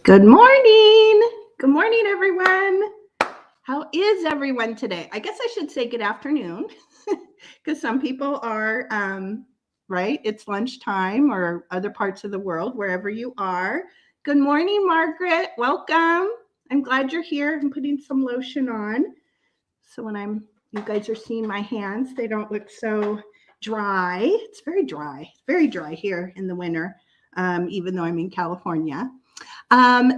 Good morning. Good morning, everyone. How is everyone today? I guess I should say good afternoon because some people are, right? It's lunchtime or other parts of the world, wherever you are. Good morning, Margaret. Welcome. I'm glad you're here. I'm putting some lotion on. So when you guys are seeing my hands, they don't look so dry. It's very dry here in the winter, even though I'm in California.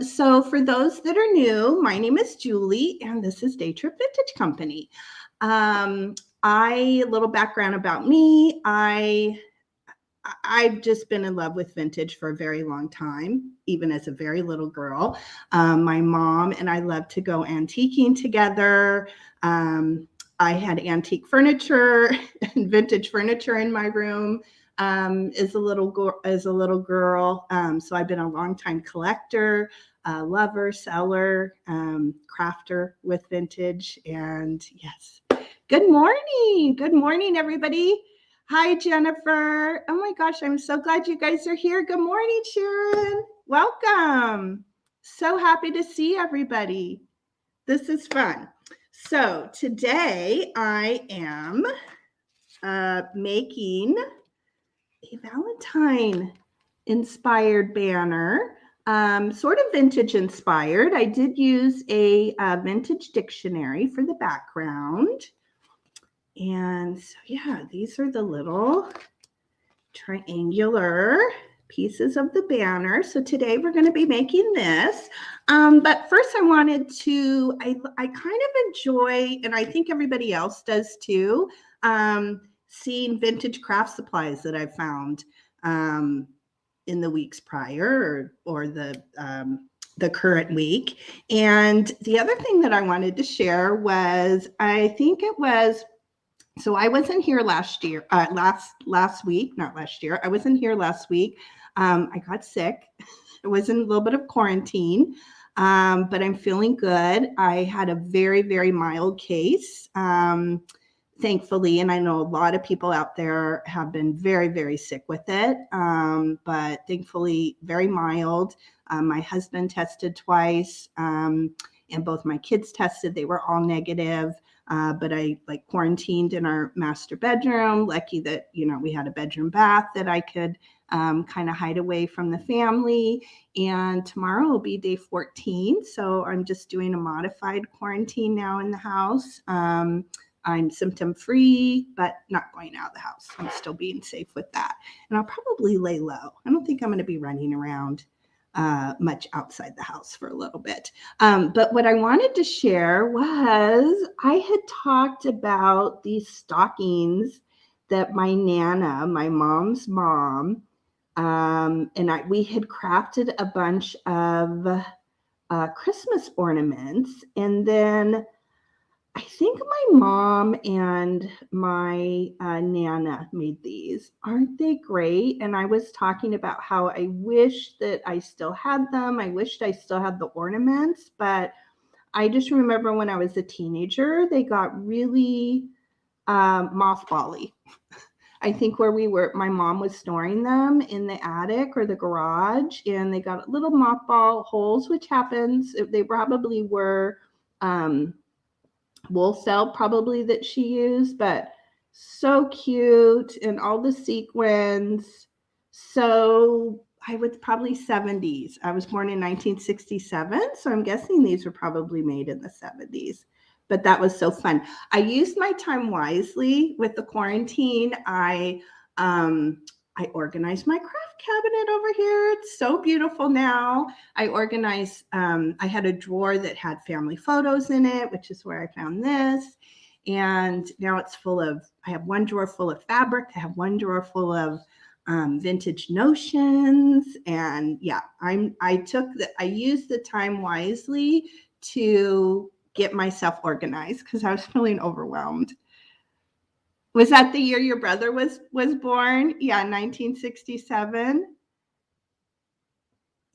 So for those that are new, my name is Julie, and this is Day Trip Vintage Company. A little background about me. I've just been in love with vintage for a very long time, even as a very little girl. My mom and I love to go antiquing together. I had antique furniture and vintage furniture in my room as a little girl. So I've been a longtime collector, lover, seller, crafter with vintage. And yes, good morning, everybody. Hi, Jennifer. Oh my gosh, I'm so glad you guys are here. Good morning, Sharon. Welcome. So happy to see everybody. This is fun. So today I am making a Valentine inspired banner, sort of vintage inspired. I did use a vintage dictionary for the background. And so, yeah, these are the little triangular pieces of the banner. So today we're going to be making this. But first I wanted to, I kind of enjoy, and I think everybody else does too, seeing vintage craft supplies that I've found in the weeks prior or the current week. And the other thing that I wanted to share was, so I wasn't here last week. I wasn't here last week. I got sick. I was in a little bit of quarantine, but I'm feeling good. I had a very, very mild case, thankfully. And I know a lot of people out there have been very, very sick with it, but thankfully very mild. My husband tested twice, and both my kids tested. They were all negative. But I quarantined in our master bedroom. Lucky that, we had a bedroom bath that I could kind of hide away from the family. And tomorrow will be day 14. So I'm just doing a modified quarantine now in the house. I'm symptom free, but not going out of the house. I'm still being safe with that. And I'll probably lay low. I don't think I'm going to be running around much outside the house for a little bit. But what I wanted to share was I had talked about these stockings that my Nana, my mom's mom, and we had crafted a bunch of Christmas ornaments. And then I think my mom and my Nana made these. Aren't they great? And I was talking about how I wish that I still had them. I wished I still had the ornaments, but I just remember when I was a teenager, they got really mothbally. I think where my mom was storing them in the attic or the garage, and they got little mothball holes, which happens. They probably were wool cell probably that she used, but so cute, and all the sequins. So I was probably 70s. I was born in 1967, so I'm guessing these were probably made in the 70s. But that was so fun. I used my time wisely with the quarantine. I organized my craft cabinet over here. It's so beautiful now. I organized, I had a drawer that had family photos in it, which is where I found this. And now it's I have one drawer full of fabric. I have one drawer full of vintage notions. And yeah, I used the time wisely to get myself organized because I was feeling overwhelmed. Was that the year your brother was born? Yeah, 1967.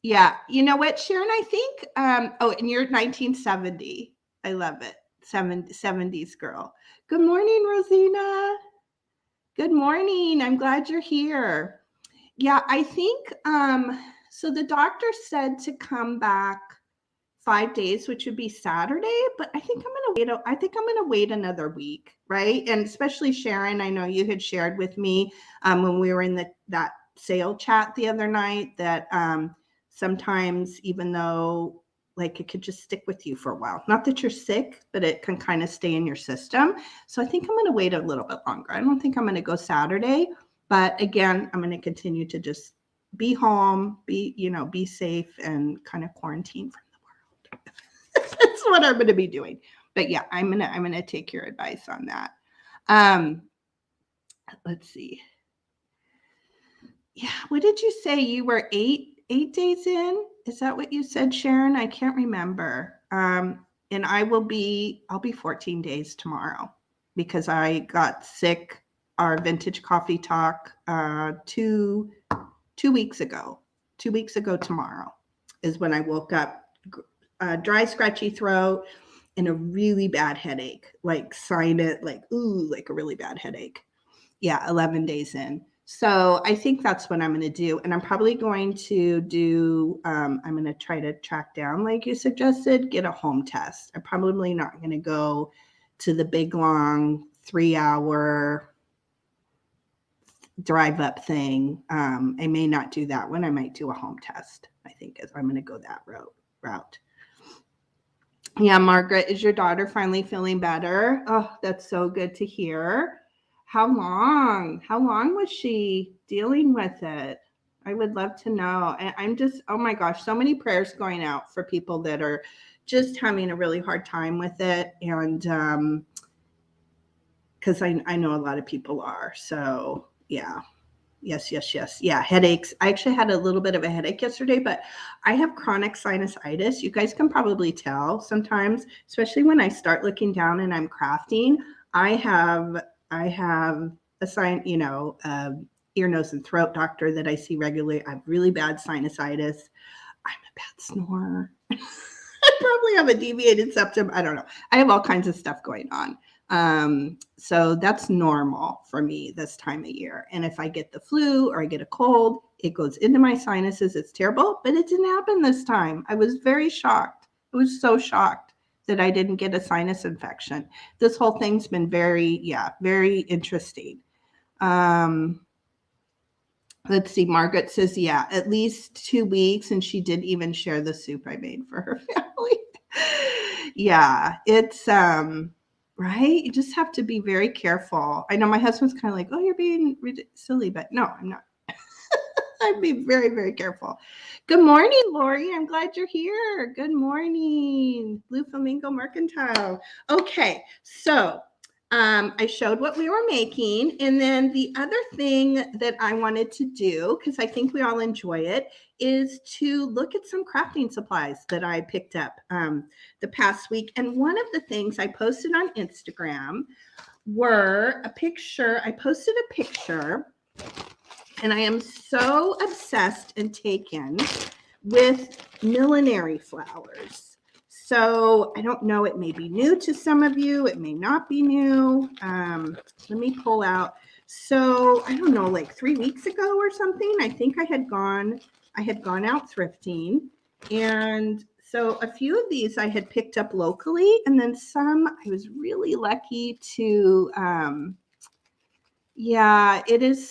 Yeah, you know what, Sharon? I think, and you're 1970. I love it. 70s girl. Good morning, Rosina. Good morning. I'm glad you're here. Yeah, I think, So the doctor said to come back 5 days, which would be Saturday, but I think I'm gonna wait another week, right? And especially Sharon, I know you had shared with me when we were in that sale chat the other night that sometimes, even though like it could just stick with you for a while, not that you're sick, but it can kind of stay in your system. So I think I'm gonna wait a little bit longer. I don't think I'm gonna go Saturday, but again, I'm gonna continue to just be home, be safe, and kind of quarantine from the world. That's what I'm going to be doing. But yeah, I'm gonna take your advice on that. Let's see. Yeah, what did you say? You were eight days in? Is that what you said, Sharon? I can't remember. And I'll be 14 days tomorrow because I got sick. Our vintage coffee talk 2 weeks ago. 2 weeks ago tomorrow is when I woke up, dry, scratchy throat and a really bad headache, like like a really bad headache. Yeah, 11 days in. So I think that's what I'm going to do. And I'm probably going to do, I'm going to try to track down, like you suggested, get a home test. I'm probably not going to go to the big, long 3-hour drive up thing. I may not do that one. I might do a home test. I think I'm going to go that route. Yeah, Margaret, is your daughter finally feeling better? Oh, that's so good to hear. How long was she dealing with it? I would love to know. And I'm just, oh my gosh, so many prayers going out for people that are just having a really hard time with it. And because I know a lot of people are. So yeah. Yes. Yeah, headaches. I actually had a little bit of a headache yesterday, but I have chronic sinusitis. You guys can probably tell sometimes, especially when I start looking down and I'm crafting. I have a ear, nose, and throat doctor that I see regularly. I have really bad sinusitis. I'm a bad snorer. I probably have a deviated septum. I don't know. I have all kinds of stuff going on. So that's normal for me this time of year. And if I get the flu or I get a cold, it goes into my sinuses. It's terrible, but it didn't happen this time. I was very shocked. I was so shocked that I didn't get a sinus infection. This whole thing's been very interesting. Let's see. Margaret says, yeah, at least 2 weeks. And she did even share the soup I made for her family. Yeah, it's, right? You just have to be very careful. I know my husband's kind of like, oh, you're being silly, but no, I'm not. I'd be very, very careful. Good morning, Lori. I'm glad you're here. Good morning, Blue Flamingo Mercantile. Okay, so I showed what we were making. And then the other thing that I wanted to do, because I think we all enjoy it, is to look at some crafting supplies that I picked up the past week. And one of the things I posted on Instagram were a picture. I posted a picture, and I am so obsessed and taken with Millinery Flowers. So I don't know, it may be new to some of you. It may not be new. Let me pull out. So I don't know, like 3 weeks ago or something, I think I had gone out thrifting. And so a few of these I had picked up locally, and then some I was really lucky to, it is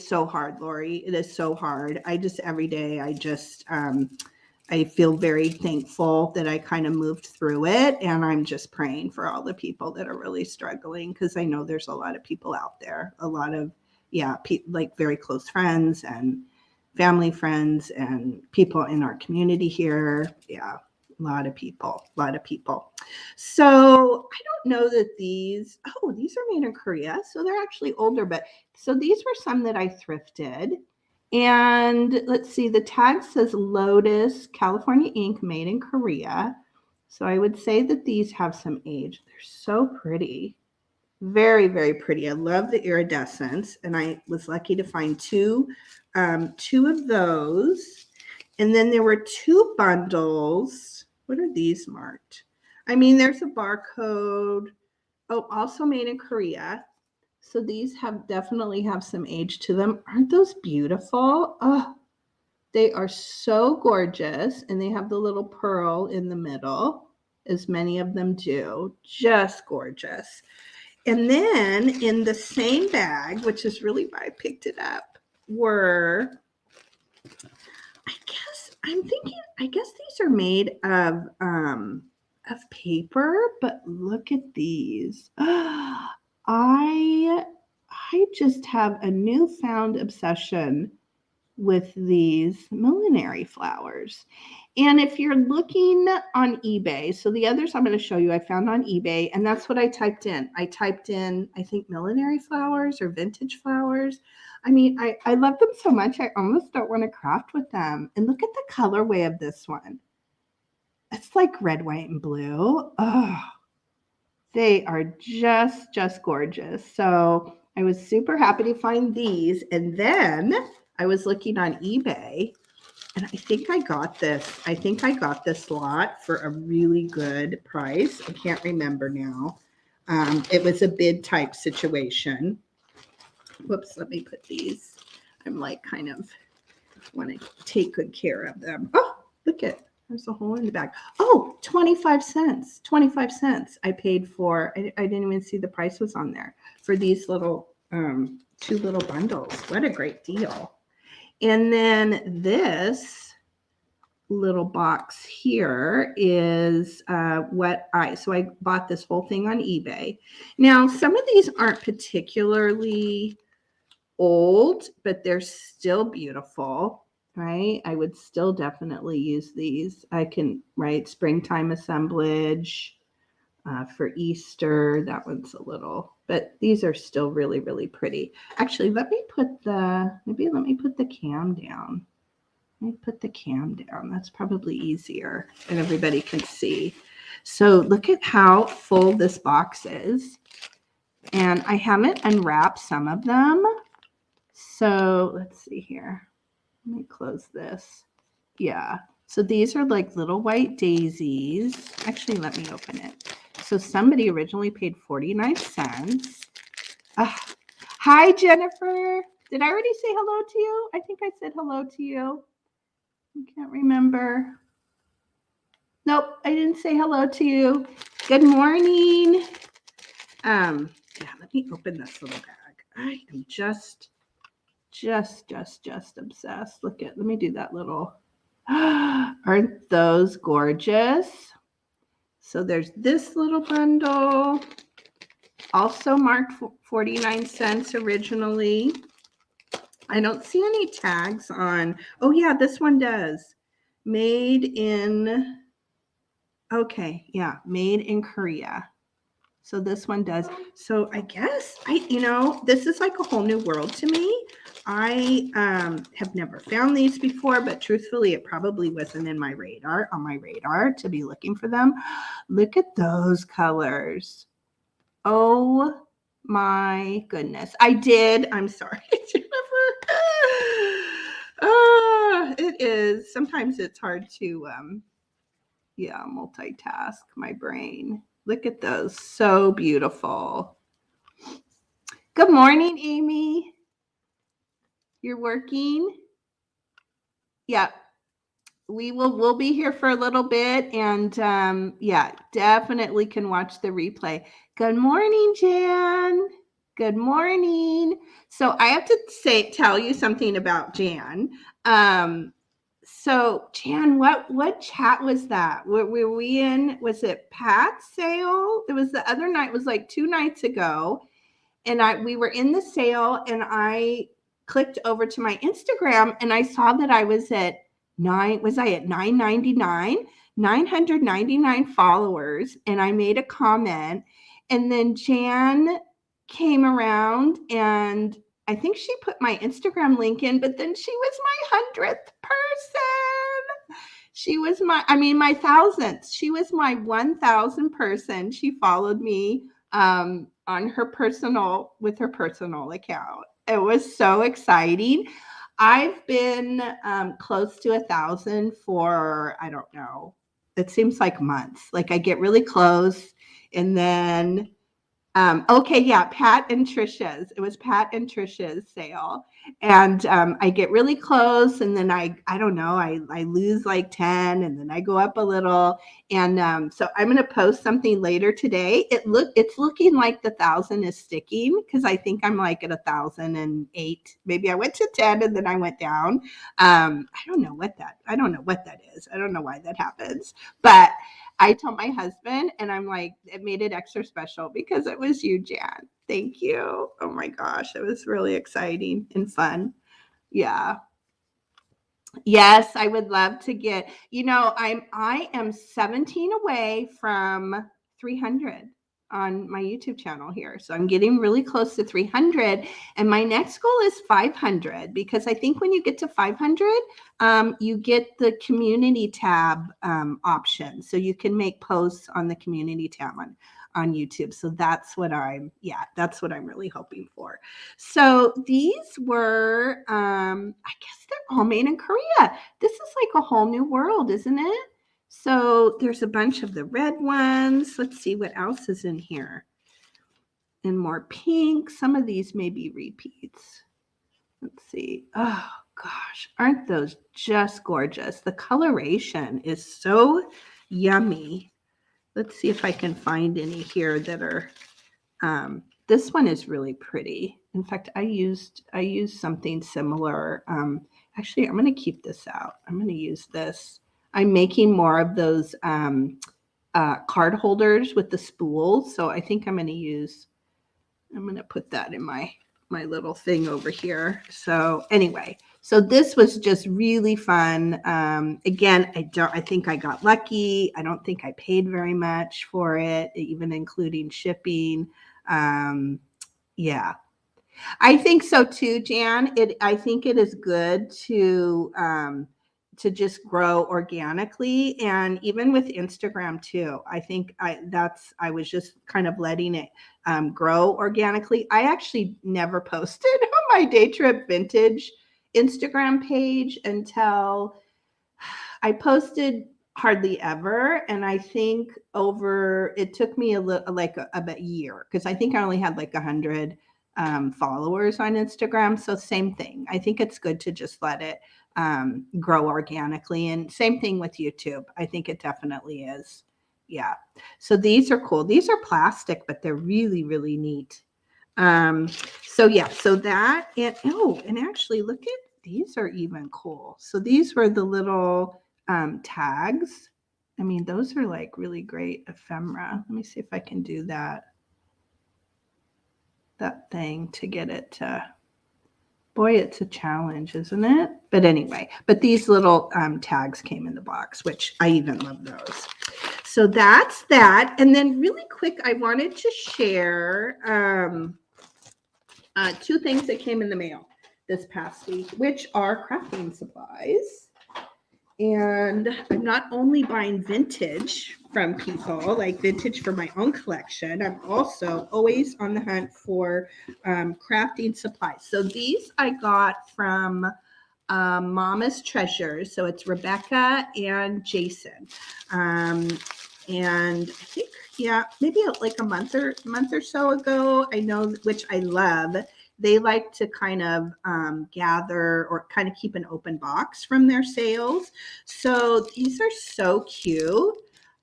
so hard, Lori. It is so hard. Every day I feel very thankful that I kind of moved through it. And I'm just praying for all the people that are really struggling, because I know there's a lot of people out there, a lot of, like very close friends and family friends and people in our community here. Yeah. A lot of people. So I don't know that these are made in Korea. So they're actually older, but so these were some that I thrifted. And let's see, the tag says Lotus, California ink, made in Korea. So I would say that these have some age. They're so pretty. Very, very pretty. I love the iridescence. And I was lucky to find two of those. And then there were 2 bundles. What are these marked? I mean, there's a barcode. Oh, also made in Korea. So these definitely have some age to them. Aren't those beautiful? Oh, they are so gorgeous. And they have the little pearl in the middle, as many of them do. Just gorgeous. And then in the same bag, which is really why I picked it up, were, I guess these are made of paper, but look at these. I just have a newfound obsession with these millinery flowers. And if you're looking on eBay, so the others I'm going to show you I found on eBay, and that's what I typed in. I typed in, I think, millinery flowers or vintage flowers. I mean, I love them so much, I almost don't want to craft with them. And look at the colorway of this one. It's like red, white, and blue. Oh, they are just gorgeous. So I was super happy to find these. And then I was looking on eBay, and I think I got this. I think I got this lot for a really good price. I can't remember now. It was a bid type situation. Whoops, let me put these. I'm like kind of want to take good care of them. Oh, look at, there's a hole in the bag. Oh, 25 cents. 25 cents I paid for. I didn't even see the price was on there for these little 2 little bundles. What a great deal. And then this little box here is so I bought this whole thing on eBay. Now, some of these aren't particularly old, but they're still beautiful, right? I would still definitely use these. I can write springtime assemblage for Easter. That one's a little, but these are still really, really pretty. Actually, let me put the cam down. Let me put the cam down. That's probably easier and everybody can see. So look at how full this box is. And I haven't unwrapped some of them. So let's see here. Let me close this. Yeah. So these are like little white daisies. Actually, let me open it. So somebody originally paid 49 cents. Hi, Jennifer. Did I already say hello to you? I think I said hello to you. I can't remember. Nope, I didn't say hello to you. Good morning. Yeah, let me open this little bag. I am just obsessed. Let me do that little. Aren't those gorgeous? So there's this little bundle, also marked 49 cents originally. I don't see any tags on. Oh yeah, this one does. Made in, okay, yeah, made in Korea. So this one does. So I guess this is like a whole new world to me. I have never found these before, but truthfully, it probably wasn't on my radar to be looking for them. Look at those colors. Oh my goodness. I'm sorry, Jennifer. It is. Sometimes it's hard to multitask my brain. Look at those. So beautiful. Good morning, Amy. You're working? Yeah. We'll be here for a little bit, and definitely can watch the replay. Good morning, Jan. Good morning. So I have to tell you something about Jan. So Jan, what chat was that? Were we in? Was it Pat's sale? It was the other night. It was like 2 nights ago, and we were in the sale, and I clicked over to my Instagram, and I saw that I was at $999? 999 followers, and I made a comment, and then Jan came around, and I think she put my Instagram link in, but then she was my 100th person. She was my 1,000th. She was my 1,000 person. She followed me on her personal account. It was so exciting. I've been close to 1,000 for, I don't know, it seems like months. Like I get really close, and then Okay, yeah, Pat and Trisha's. It was Pat and Trisha's sale. And I get really close and then I don't know, I lose like 10 and then I go up a little. And so I'm gonna post something later today. It's looking like the 1,000 is sticking because I think I'm like at 1,008. Maybe I went to 10 and then I went down. I don't know what that is. I don't know why that happens. But I told my husband, and I'm like, it made it extra special because it was you, Jan. Thank you. Oh my gosh, it was really exciting and fun. Yeah. Yes, I would love to get, I am 17 away from 300 on my YouTube channel here. So I'm getting really close to 300 and my next goal is 500 because I think when you get to 500, you get the community tab option. So you can make posts on the community tab on YouTube. So that's what I'm really hoping for. So these were, I guess they're all made in Korea. This is like a whole new world, isn't it? So there's a bunch of the red ones. Let's see what else is in here. And more pink. Some of these may be repeats. Let's see. Oh gosh, aren't those just gorgeous? The coloration is so yummy. Let's see if I can find any here that are, this one is really pretty. In fact, I used something similar. Actually, I'm going to keep this out. I'm going to use this. I'm making more of those card holders with the spools. So I think I'm going to put that in my little thing over here. So anyway, so this was just really fun. Again, I think I got lucky. I don't think I paid very much for it, even including shipping. Yeah, I think so too, Jan. I think it is good to just grow organically, and even with Instagram too. I think I was just kind of letting it grow organically. I actually never posted on my Day Trip Vintage Instagram page until I posted hardly ever, and I think it took me a year because I think I only had like 100 followers on Instagram. So same thing. I think it's good to just let it grow organically, and same thing with YouTube. I think it definitely is. Yeah. So these are cool. These are plastic, but they're really, really neat. So yeah, so that, and actually look at, these are even cool. So these were the little tags. I mean, those are like really great ephemera. Let me see if I can do that thing to get it to, boy, it's a challenge, isn't it? But anyway, but these little tags came in the box, which I even love those. So that's that. And then really quick, I wanted to share two things that came in the mail this past week, which are crafting supplies. And I'm not only buying vintage from people, like vintage for my own collection, I'm also always on the hunt for crafting supplies. So these I got from Mama's Treasures. So it's Rebecca and Jason. And I think, maybe like a month or so ago, I know, which I love, they like to kind of gather or kind of keep an open box from their sales. So these are so cute.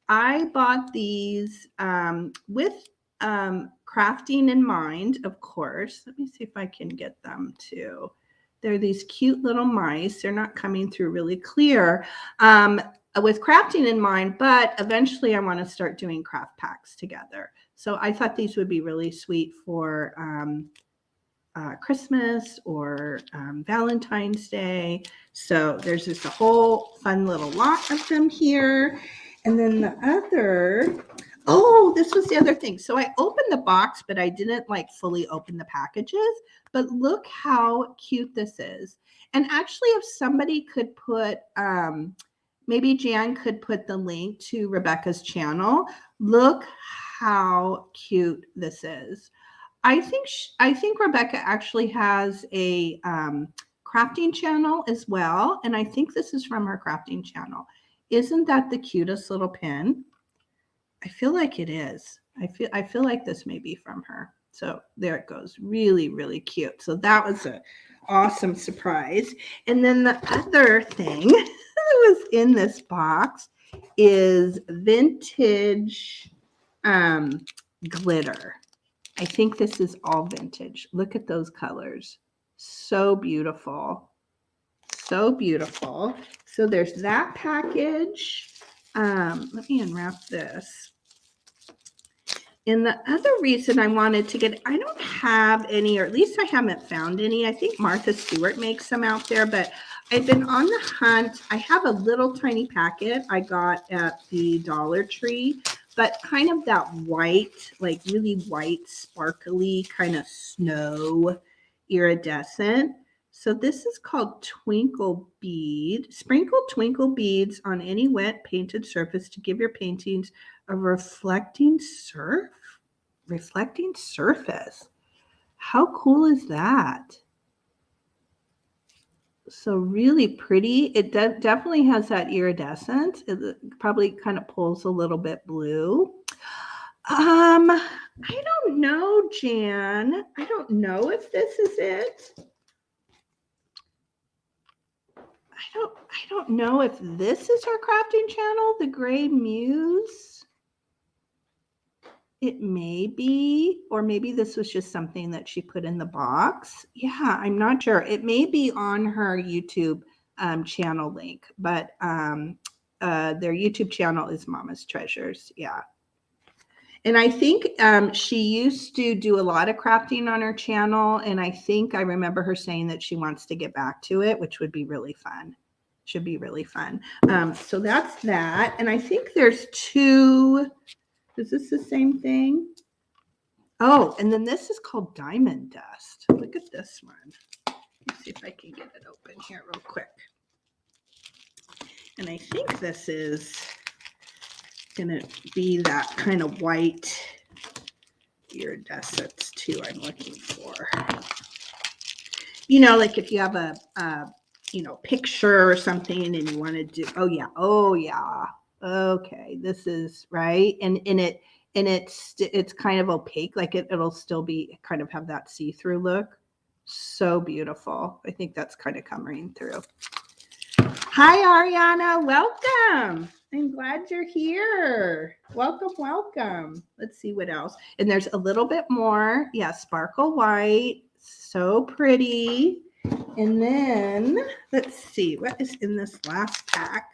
I bought these with crafting in mind, of course. Let me see if I can get them too. They're these cute little mice. They're not coming through really clear with crafting in mind, but eventually I want to start doing craft packs together. So I thought these would be really sweet for Christmas or Valentine's Day. So there's just a whole fun little lot of them here. And then the other, this was the other thing. So I opened the box, but I didn't like fully open the packages. But look how cute this is. And actually, if somebody could put, maybe Jan could put the link to Rebecca's channel. Look how cute this is. I think Rebecca actually has a crafting channel as well. And I think this is from her crafting channel. Isn't that the cutest little pin? I feel like it is. I feel like this may be from her. So there it goes. Really, really cute. So that was an awesome surprise. And then the other thing that was in this box is vintage glitter. I think this is all vintage. Look at those colors. So beautiful. So beautiful. So there's that package. Let me unwrap this. And the other reason I wanted to get, I don't have any, or at least I haven't found any. I think Martha Stewart makes some out there, but I've been on the hunt. I have a little tiny packet I got at the Dollar Tree, but kind of that white, like really white, sparkly kind of snow iridescent. So this is called Twinkle Bead. Sprinkle twinkle beads on any wet painted surface to give your paintings a reflecting surface. How cool is that? So really pretty. It definitely has that iridescence. It probably kind of pulls a little bit blue. I don't know, Jan. I don't know if this is it. I don't know if this is her crafting channel, the Gray Muse. It may be, or maybe this was just something that she put in the box. Yeah, I'm not sure. It may be on her YouTube channel link, but their YouTube channel is Mama's Treasures. Yeah. And I think she used to do a lot of crafting on her channel. And I think I remember her saying that she wants to get back to it, which would be really fun. Should be really fun. So that's that. And I think there's two. Is this the same thing? Oh, and then this is called Diamond Dust. Look at this one. Let's see if I can get it open here real quick. And I think this is going to be that kind of white iridescence too I'm looking for. You know, like if you have a picture or something and you want to do, oh yeah. Okay, this is right. And it's kind of opaque, like it'll still be kind of have that see-through look. So beautiful. I think that's kind of coming through. Hi, Ariana. Welcome. I'm glad you're here. Welcome. Let's see what else. And there's a little bit more. Yeah, sparkle white. So pretty. And then let's see what is in this last pack.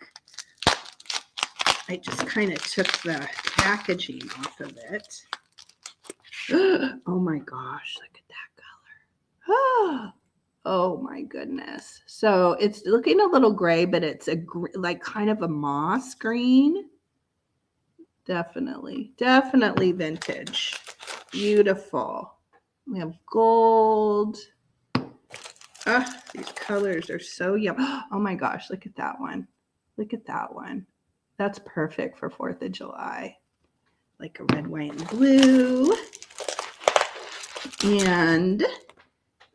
I just kind of took the packaging off of it. Oh my gosh, look at that color. Oh my goodness. So it's looking a little gray, but it's like kind of a moss green. Definitely vintage. Beautiful. We have gold. These colors are so yum. Oh my gosh, look at that one. That's perfect for 4th of July. Like a red, white, and blue. And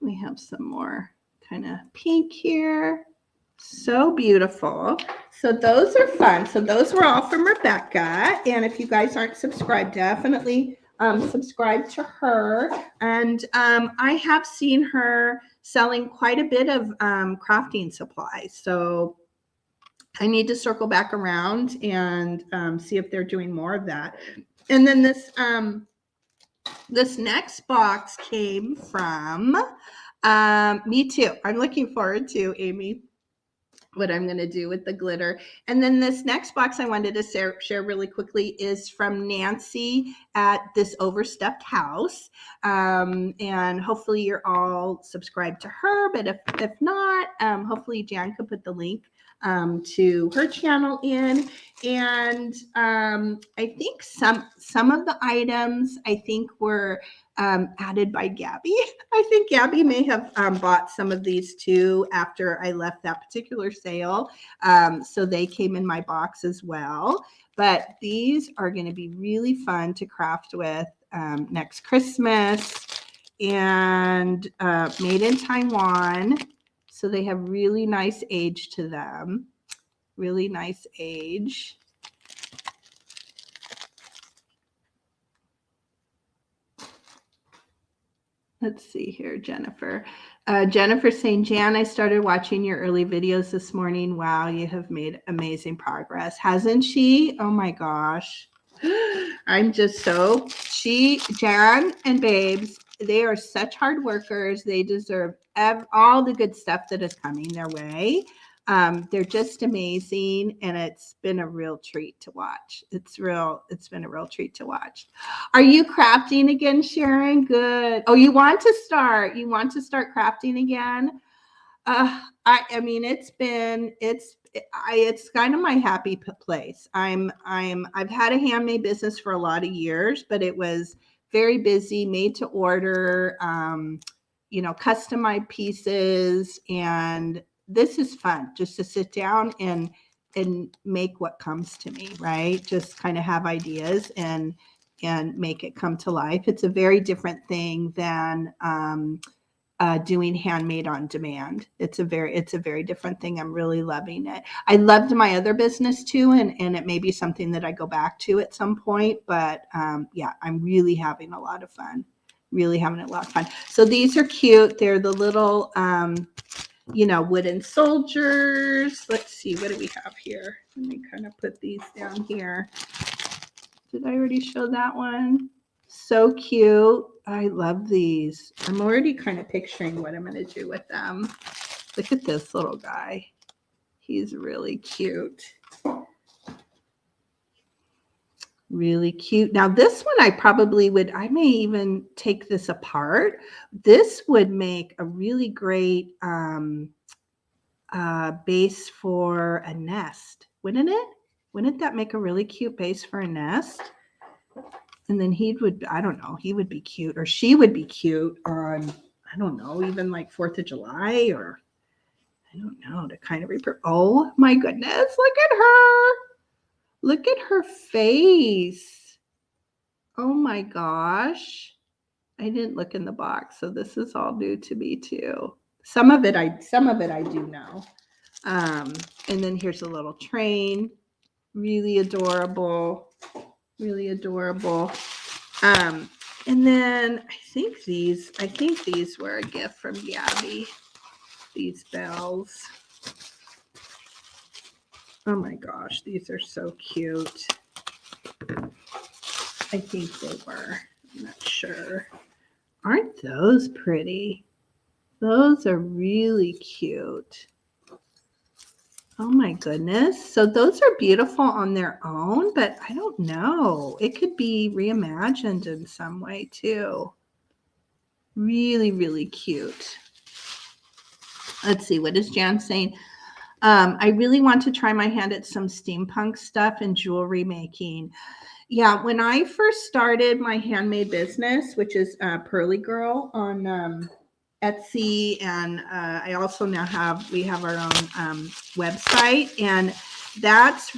we have some more kind of pink here. So beautiful. So those are fun. So those were all from Rebecca. And if you guys aren't subscribed, definitely subscribe to her. And I have seen her selling quite a bit of crafting supplies. So I need to circle back around and see if they're doing more of that. And then this next box came from me too. I'm looking forward to, Amy, what I'm going to do with the glitter. And then this next box I wanted to share really quickly is from Nancy at This Overstuffed House. And hopefully you're all subscribed to her, but if not, hopefully Jan could put the link to her channel in. And I think some of the items I think were added by Gabby. I think Gabby may have bought some of these too after I left that particular sale. So they came in my box as well. But these are going to be really fun to craft with next Christmas, and made in Taiwan. So they have really nice age to them. Really nice age. Let's see here, Jennifer. Jennifer saying, Jan, I started watching your early videos this morning. Wow, you have made amazing progress. Hasn't she? Oh my gosh. I'm just so, Jan and Babes, they are such hard workers. They deserve all the good stuff that is coming their way. They're just amazing, and it's been a real treat to watch. It's been a real treat to watch. Are you crafting again, Sharon? Good. Oh, you want to start crafting again? I mean, it's kind of my happy place. I've had a handmade business for a lot of years, but it was very busy, made to order, customized pieces, and this is fun just to sit down and make what comes to me, right? Just kind of have ideas and make it come to life. It's a very different thing than doing handmade on demand. It's a very different thing. I'm really loving it. I loved my other business too, and it may be something that I go back to at some point. But yeah, I'm really having a lot of fun. Really having a lot of fun. So these are cute. They're the little wooden soldiers. Let's see, what do we have here? Let me kind of put these down here. Did I already show that one? So cute. I love these. I'm already kind of picturing what I'm going to do with them. Look at this little guy. He's really cute. Really cute. Now this one I may even take this apart. This would make a really great base for a nest, wouldn't it? Wouldn't that make a really cute base for a nest? And then he would be cute, or she would be cute on, I don't know, even like 4th of July, or I don't know, to kind of oh my goodness, look at her. Look at her face. Oh my gosh. I didn't look in the box, so this is all new to me too. Some of it I do know. And then here's a little train. Really adorable. Really adorable. And then I think these were a gift from Gabby. These bells. Oh my gosh, these are so cute. I think they were. I'm not sure. Aren't those pretty? Those are really cute. Oh my goodness. So those are beautiful on their own, but I don't know. It could be reimagined in some way too. Really, really cute. Let's see. What is Jan saying? I really want to try my hand at some steampunk stuff and jewelry making. Yeah, when I first started my handmade business, which is Pearly Girl on Etsy, and I also now we have our own website, and that's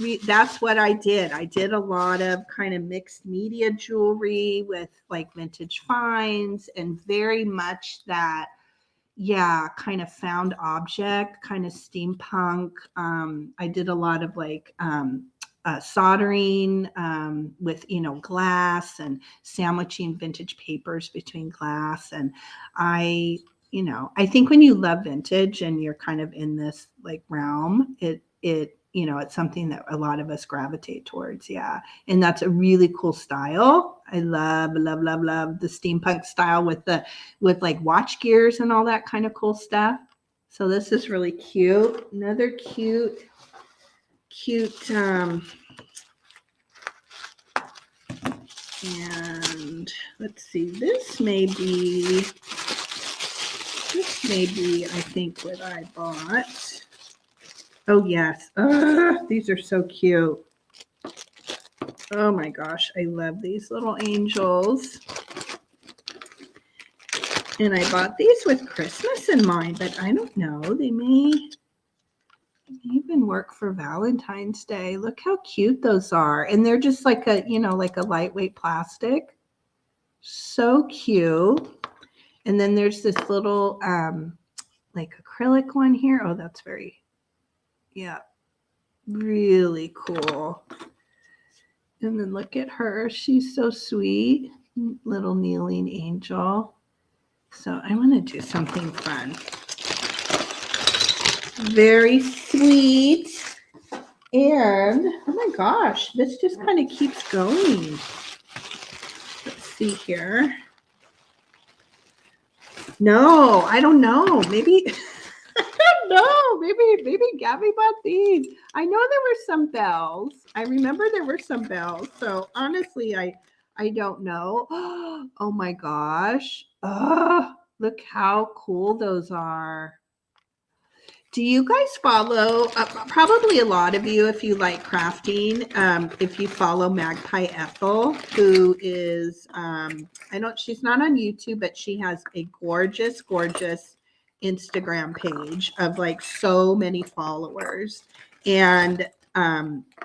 what I did. I did a lot of kind of mixed media jewelry with like vintage finds, and very much that, yeah, kind of found object, kind of steampunk. I did a lot of like soldering with, glass, and sandwiching vintage papers between glass. And I think when you love vintage and you're kind of in this like realm, it's something that a lot of us gravitate towards. Yeah. And that's a really cool style. I love the steampunk style with like watch gears and all that kind of cool stuff. So this is really cute. Another cute, and let's see, this may be, I think, what I bought. Oh, yes. These are so cute. Oh my gosh, I love these little angels. And I bought these with Christmas in mind, but I don't know. They may even work for Valentine's Day. Look how cute those are. And they're just like a lightweight plastic. So cute. And then there's this little like acrylic one here. Oh, that's really cool. And then look at her. She's so sweet. Little kneeling angel. So I want to do something fun. Very sweet. And, oh my gosh, this just kind of keeps going. Let's see here. No, I don't know. Maybe, I don't know. Maybe Gabby bought these. I know there were some bells. I remember there were some bells. So honestly, I don't know. Oh my gosh. Oh, look how cool those are. Do you guys follow, probably a lot of you, if you like crafting, if you follow Magpie Ethel, who is, she's not on YouTube, but she has a gorgeous, gorgeous Instagram page of like so many followers. And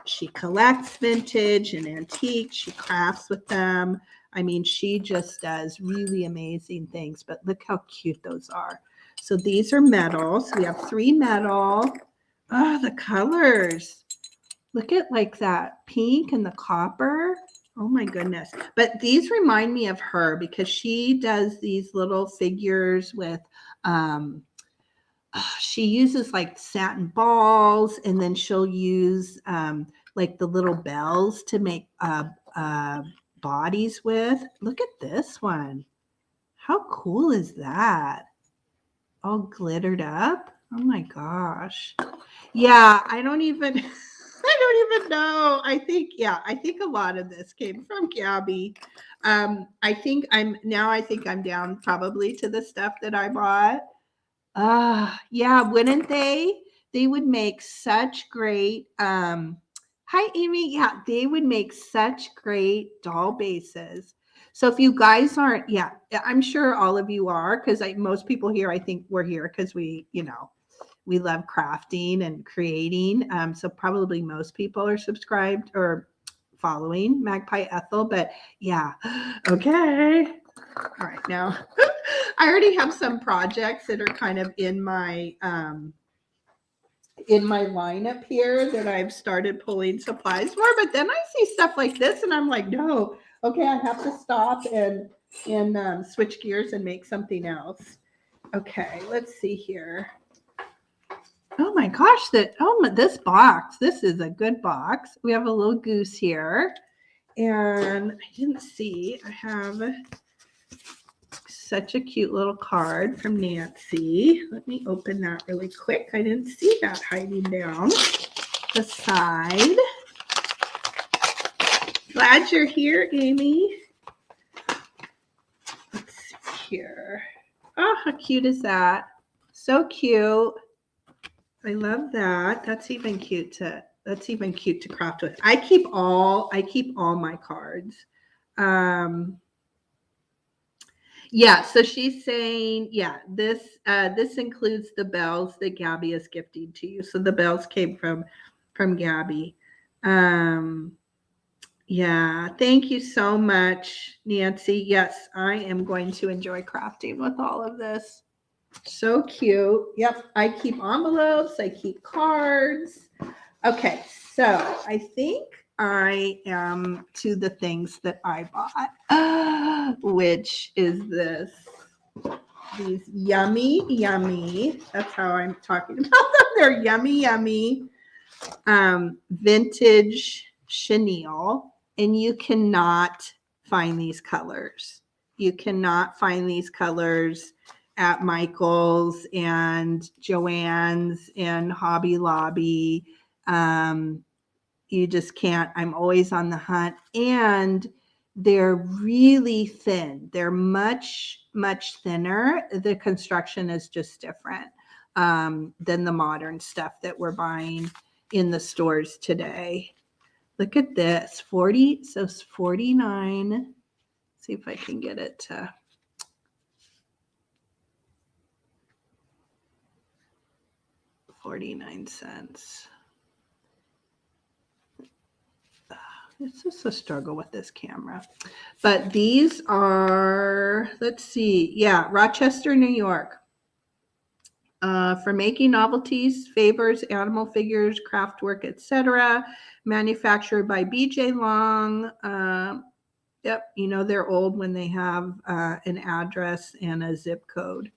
she collects vintage and antiques. She crafts with them. I mean, she just does really amazing things, but look how cute those are. So these are metal. So we have 3 metal. Oh, the colors. Look at like that pink and the copper. Oh my goodness. But these remind me of her because she does these little figures with, she uses like satin balls, and then she'll use like the little bells to make bodies with. Look at this one. How cool is that? All glittered up. Oh my gosh. Yeah, I don't even know. I think a lot of this came from Gabby. I think I'm down probably to the stuff that I bought. Yeah, wouldn't they? They would make such great hi Amy. Yeah, they would make such great doll bases. So if you guys aren't, yeah, I'm sure all of you are, because most people here, I think we're here because we love crafting and creating. So probably most people are subscribed or following Magpie Ethel, but yeah, okay. All right, now I already have some projects that are kind of in my lineup here that I've started pulling supplies for, but then I see stuff like this and I'm like, no, okay, I have to stop and switch gears and make something else. Okay, let's see here. Oh my gosh, this box, this is a good box. We have a little goose here, and I didn't see, I have such a cute little card from Nancy. Let me open that really quick. I didn't see that hiding down the side. Glad you're here, Amy. Let's see here. Oh, how cute is that? So cute. I love that. That's even cute to craft with. I keep all my cards. Yeah, so she's saying, yeah, this includes the bells that Gabby is gifting to you. So the bells came from Gabby. Yeah, thank you so much, Nancy. Yes, I am going to enjoy crafting with all of this. So cute. Yep, I keep envelopes, I keep cards. Okay, so I think I am to the things that I bought, which is these yummy, that's how I'm talking about them. They're yummy, vintage chenille, and you cannot find these colors. You cannot find these colors at Michael's and Joann's and Hobby Lobby. You just can't. I'm always on the hunt, and they're really thin. They're much thinner. The construction is just different than the modern stuff that we're buying in the stores today. Look at this, 40, so it's 49. See if I can get it to 49 cents. It's just a struggle with this camera. But these are, let's see, yeah, Rochester, New York. For making novelties, favors, animal figures, craft work, etc. Manufactured by BJ Long. Yep. You know, they're old when they have an address and a zip code.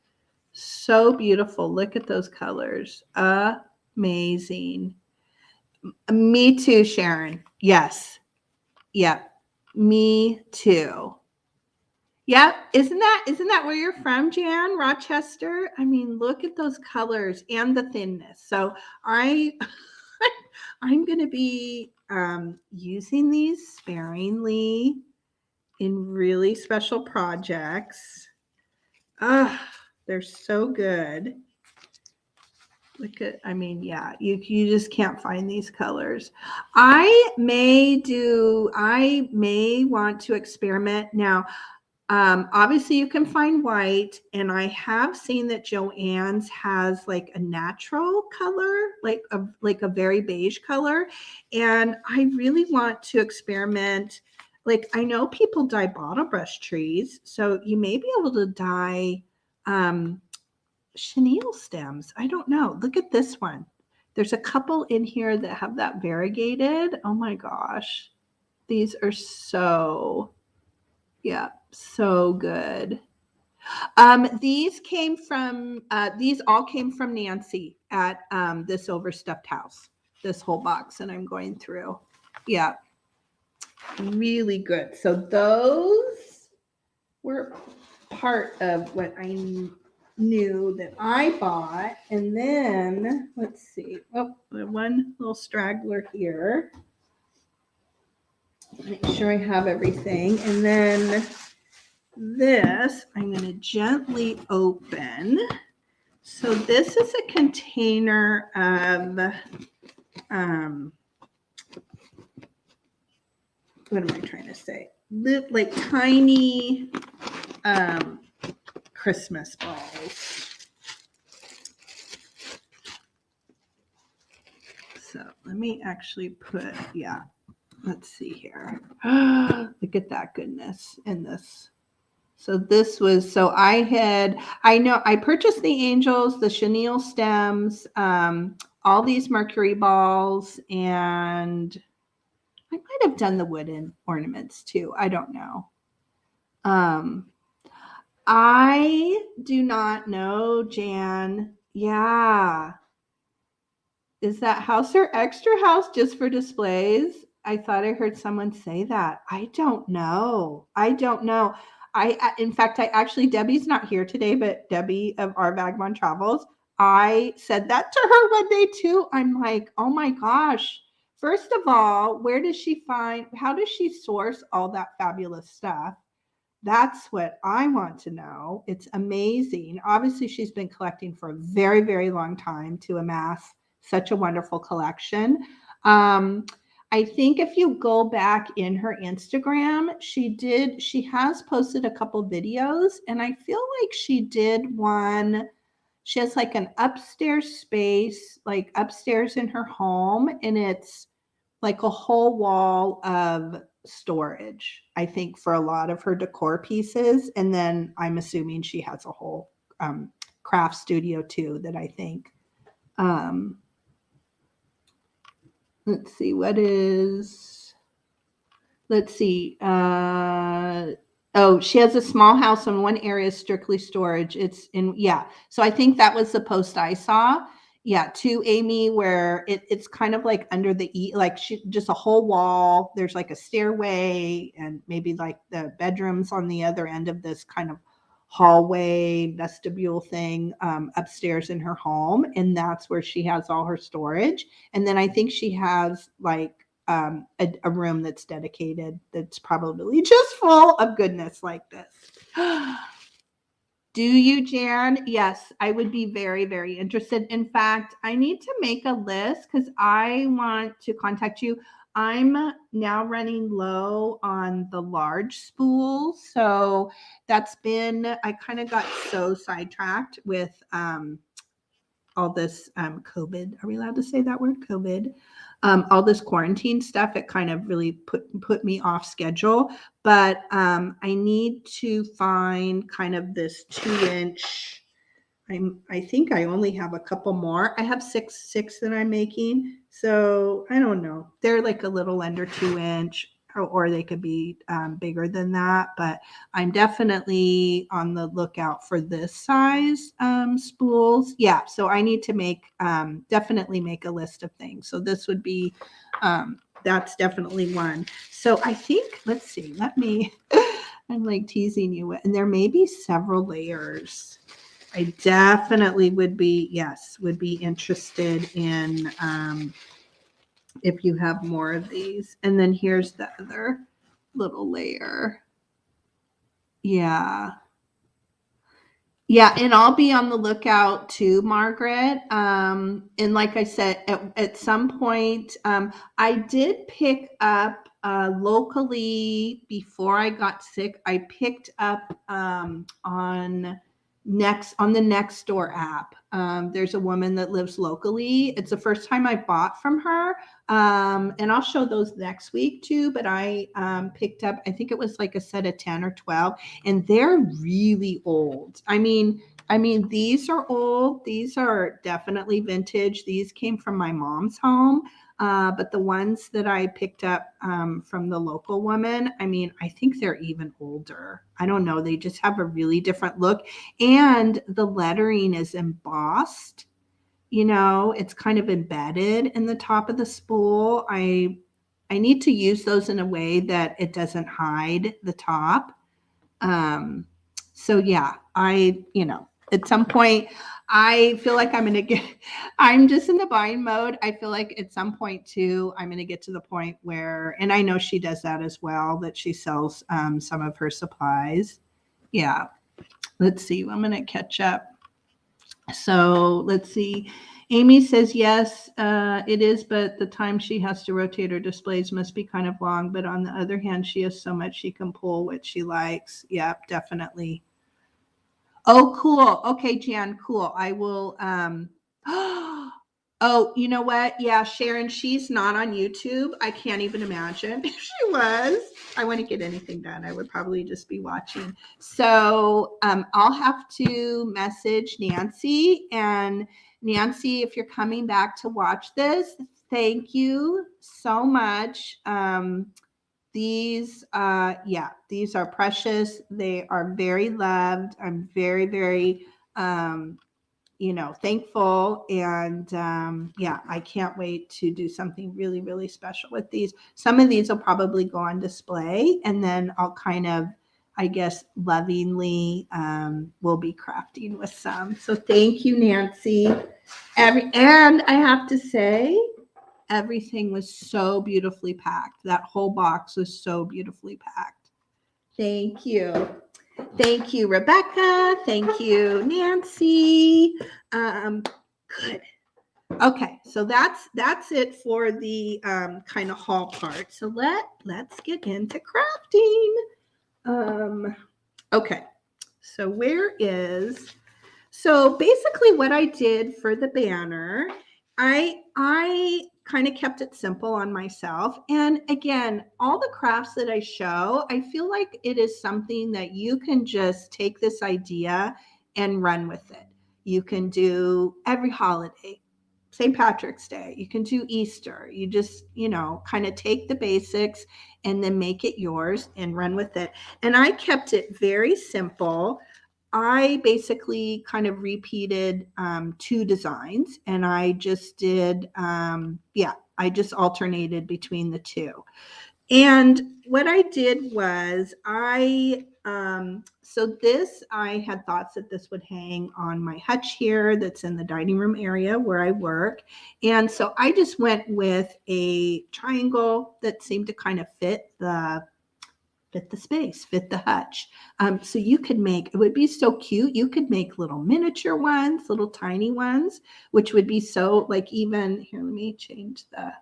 So beautiful. Look at those colors. Amazing. Me too, Sharon. Yes. Yep. Me too. Yep. Isn't that where you're from, Jan? Rochester? I mean, look at those colors and the thinness. So I I'm gonna be using these sparingly in really special projects. Ah, they're so good. Look at, I mean, yeah, you just can't find these colors. I may want to experiment now. Obviously you can find white, and I have seen that Joann's has like a natural color, like a very beige color. And I really want to experiment. Like, I know people dye bottle brush trees, so you may be able to dye chenille stems. I don't know. Look at this one. There's a couple in here that have that variegated. Oh my gosh. These are so, yeah, so good. These all came from Nancy at the Silver Stuffed House, this whole box, and I'm going through. Yeah, really good. So those were part of what I knew that I bought. And then let's see. Oh, one little straggler here. Make sure I have everything. And then this I'm going to gently open. So this is a container of what am I trying to say? Like tiny Christmas balls. So let me actually put, yeah, let's see here. Look at that goodness in this. So this was, so I purchased the angels, the chenille stems, all these mercury balls, and I might have done the wooden ornaments too. I don't know. I do not know, Jan. Yeah. Is that house or extra house just for displays? I thought I heard someone say that. I don't know. In fact, Debbie's not here today, but Debbie of Our Vagabond Travels, I said that to her one day too. I'm like, oh my gosh. First of all, how does she source all that fabulous stuff? That's what I want to know. It's amazing. Obviously, she's been collecting for a very, very long time to amass such a wonderful collection. I think if you go back in her Instagram, she has posted a couple videos, and I feel like she did one. She has like an upstairs space, like upstairs in her home, and it's like a whole wall of storage, I think, for a lot of her decor pieces. And then I'm assuming she has a whole craft studio too that I think. Let's see, she has a small house and one area is strictly storage. It's in, yeah. So I think that was the post I saw. Yeah, to Amy, where it's kind of like under the just a whole wall. There's like a stairway and maybe like the bedrooms on the other end of this kind of hallway vestibule thing upstairs in her home, and that's where she has all her storage. And then I think she has like a room that's dedicated, that's probably just full of goodness like this. Do you, Jan? Yes, I would be very, very interested. In fact, I need to make a list because I want to contact you. I'm now running low on the large spools. So I kind of got so sidetracked with all this COVID. Are we allowed to say that word, COVID? All this quarantine stuff, it kind of really put me off schedule. But I need to find kind of this 2-inch. I think I only have a couple more. I have six that I'm making. So I don't know. They're like a little under 2-inch. or they could be bigger than that. But I'm definitely on the lookout for this size spools. Yeah, so I need to definitely make a list of things. So this would be, that's definitely one. So I think, let's see, I'm like teasing you. And there may be several layers. I definitely would be interested in if you have more of these. And then here's the other little layer. Yeah. Yeah, and I'll be on the lookout too, Margaret. And like I said, at some point, I did pick up locally before I got sick. I picked up on the Nextdoor app. There's a woman that lives locally. It's the first time I bought from her. And I'll show those next week too. But I picked up, I think it was like a set of 10 or 12. And they're really old. I mean, these are old. These are definitely vintage. These came from my mom's home. But the ones that I picked up from the local woman, I mean, I think they're even older. I don't know. They just have a really different look. And the lettering is embossed. You know, it's kind of embedded in the top of the spool. I need to use those in a way that it doesn't hide the top. So yeah, at some point I feel like I'm just in the buying mode. I feel like at some point too, I'm going to get to the point where, and I know she does that as well, that she sells some of her supplies. Yeah. Let's see. I'm going to catch up. So let's see. Amy says, yes, it is, but the time she has to rotate her displays must be kind of long. But on the other hand, she has so much she can pull what she likes. Yep, definitely. Oh, cool. Okay, Jan, cool. I will. Oh, you know what? Yeah, Sharon, she's not on YouTube. I can't even imagine if she was. I wouldn't get anything done. I would probably just be watching. So I'll have to message Nancy. And Nancy, if you're coming back to watch this, thank you so much. These are precious. They are very loved. I'm very, very thankful. And I can't wait to do something really, really special with these. Some of these will probably go on display, and then I'll kind of, I guess, lovingly will be crafting with some. So thank you, Nancy. And I have to say, everything was so beautifully packed. That whole box was so beautifully packed. Thank you. Thank you, Rebecca. Thank you, Nancy. Good. Okay, so that's it for the kind of haul part. So let's get into crafting. Okay, so so basically what I did for the banner, I kind of kept it simple on myself. And again, all the crafts that I show, I feel like it is something that you can just take this idea and run with it. You can do every holiday, St. Patrick's Day, you can do Easter. You just, kind of take the basics and then make it yours and run with it. And I kept it very simple. I basically kind of repeated 2 designs, and I just did, I just alternated between the 2. And what I did was so this, I had thoughts that this would hang on my hutch here that's in the dining room area where I work. And so I just went with a triangle that seemed to kind of fit the space, fit the hutch. So you could make, it would be so cute. You could make little miniature ones, little tiny ones, which would be so, like, even here, let me change the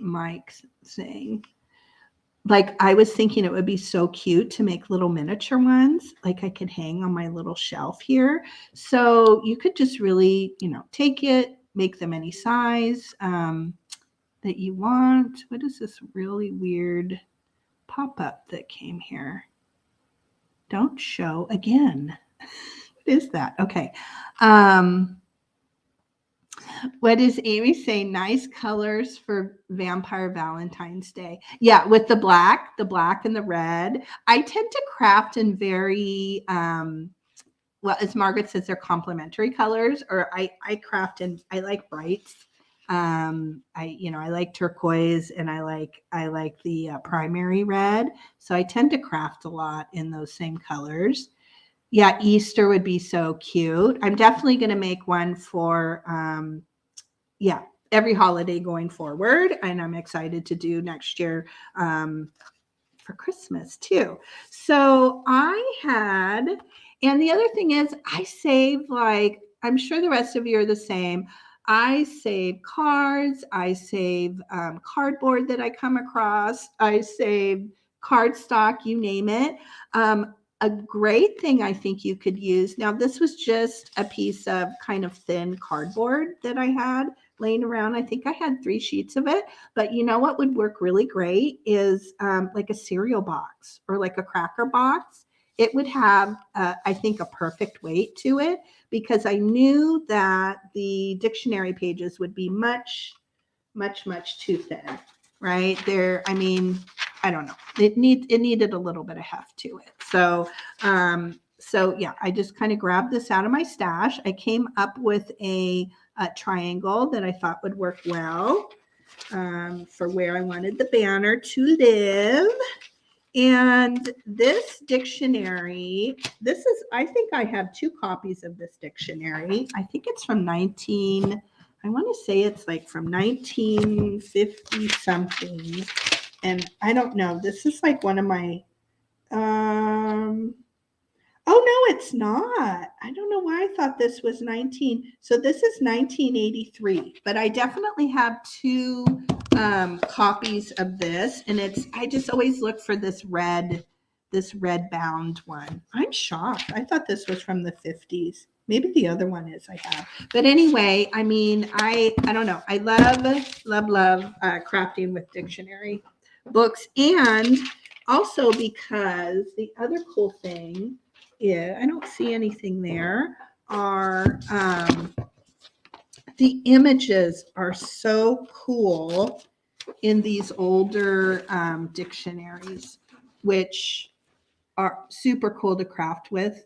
mic thing. Like, I was thinking it would be so cute to make little miniature ones, like I could hang on my little shelf here. So you could just really, take it, make them any size that you want. What is this really weird pop-up that came here? Don't show again. What is that? Okay. What is Amy saying? Nice colors for Vampire Valentine's Day. Yeah, with the black and the red. I tend to craft in very well, as Margaret says, they're complementary colors, or I craft in, I like brights. I like turquoise, and I like the primary red. So I tend to craft a lot in those same colors. Yeah, Easter would be so cute. I'm definitely going to make one for yeah, every holiday going forward, and I'm excited to do next year for Christmas too. So I had, and the other thing is, I save, like, I'm sure the rest of you are the same. I save cards. I save cardboard that I come across. I save cardstock, you name it. A great thing I think you could use. Now, this was just a piece of kind of thin cardboard that I had laying around. I think I had 3 sheets of it. But you know what would work really great is like a cereal box or like a cracker box. It would have, I think, a perfect weight to it, because I knew that the dictionary pages would be much, much, much too thin, right? I mean, I don't know. It needed a little bit of heft to it. So yeah, I just kind of grabbed this out of my stash. I came up with a triangle that I thought would work well for where I wanted the banner to live. And this dictionary, I think I have 2 copies of this dictionary. I think it's from I want to say it's like from 1950 something. And I don't know, this is like one of my, oh no, it's not. I don't know why I thought this was so this is 1983, but I definitely have 2 copies of this, and I just always look for this red bound one. I'm shocked. I thought this was from the 50s. Maybe the other one is I have. But anyway, I mean, I don't know. I love crafting with dictionary books, and also because the other cool thing, yeah, I don't see anything there, are the images are so cool in these older dictionaries, which are super cool to craft with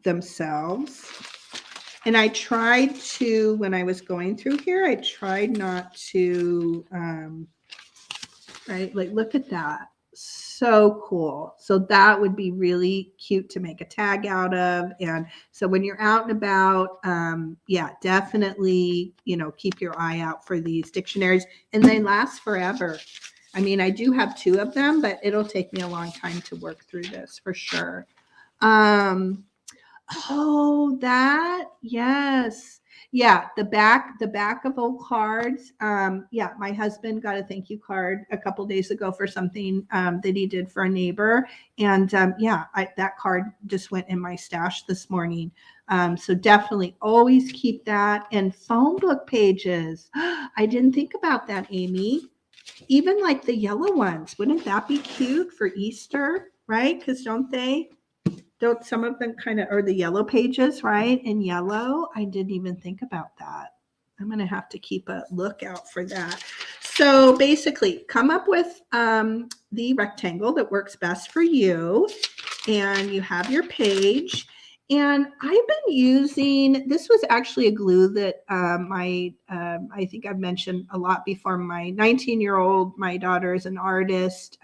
themselves. And I tried to, when I was going through here, I tried not to, right, like, look at that. So cool. So that would be really cute to make a tag out of. And so when you're out and about, yeah, definitely, keep your eye out for these dictionaries, and they last forever. I mean, I do have 2 of them, but it'll take me a long time to work through this for sure. Oh, yes. Yeah, the back of old cards. Yeah, my husband got a thank you card a couple days ago for something that he did for a neighbor, and yeah, that card just went in my stash this morning. So definitely always keep that. And phone book pages. I didn't think about that, Amy. Even like the yellow ones, wouldn't that be cute for Easter, right? Because don't some of them kind of are the yellow pages, right? In yellow. I didn't even think about that. I'm going to have to keep a lookout for that. So basically, come up with the rectangle that works best for you, and you have your page. And I've been using, this was actually a glue that I think I've mentioned a lot before. My 19-year-old, my daughter is an artist,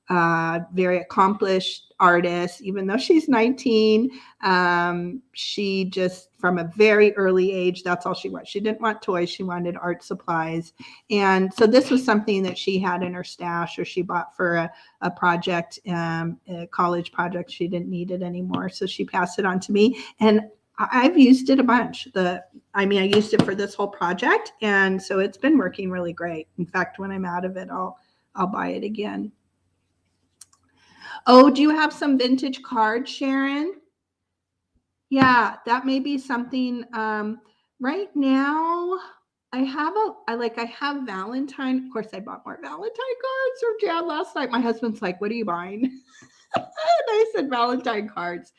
very accomplished artist, even though she's 19. She just, from a very early age, that's all she wanted. She didn't want toys. She wanted art supplies. And so this was something that she had in her stash, or she bought for a project, a college project. She didn't need it anymore. So she passed it on to me. And I've used it a bunch. I used it for this whole project. And so it's been working really great. In fact, when I'm out of it, I'll buy it again. Oh, do you have some vintage cards, Sharon? Yeah, that may be something. Right now, I have Valentine. Of course, I bought more Valentine cards from Jan last night. My husband's like, "What are you buying?" And I said Valentine cards.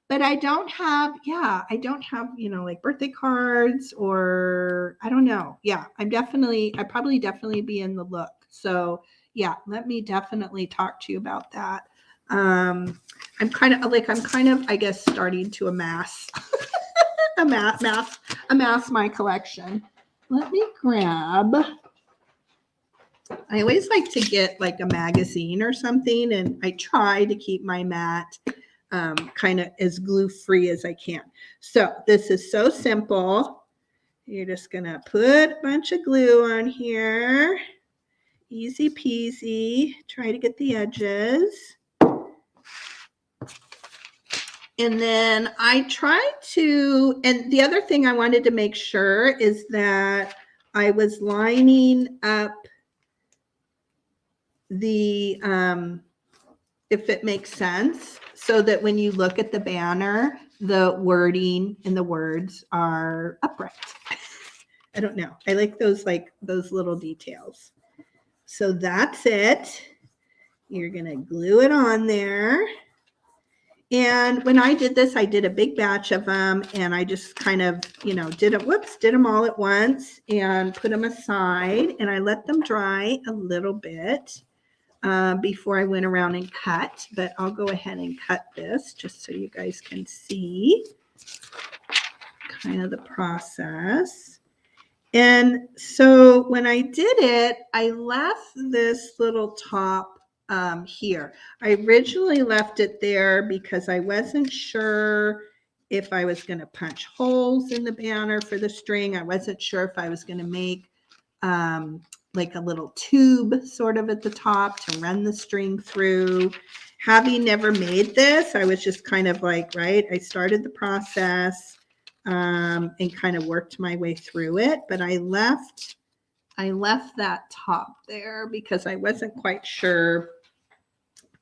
but I don't have, like birthday cards or I don't know. Yeah, I probably definitely be in the look. So yeah, let me definitely talk to you about that. I'm kind of, I guess, starting to amass, amass my collection. Let me grab. I always like to get like a magazine or something, and I try to keep my mat kind of as glue free as I can. So this is so simple. You're just gonna put a bunch of glue on here. Easy peasy. Try to get the edges. And then I try to, and the other thing I wanted to make sure is that I was lining up the, if it makes sense, so that when you look at the banner, the wording and the words are upright. I don't know. I like those little details. So that's it. You're going to glue it on there. And when I did this, I did a big batch of them, and I just kind of, did them all at once and put them aside, and I let them dry a little bit before I went around and cut. But I'll go ahead and cut this just so you guys can see kind of the process. And so when I did it, I left this little top here. I originally left it there because I wasn't sure if I was going to punch holes in the banner for the string. I wasn't sure if I was going to make like a little tube sort of at the top to run the string through. Having never made this, I was just kind of like, I started the process and kind of worked my way through it. But I left that top there because I wasn't quite sure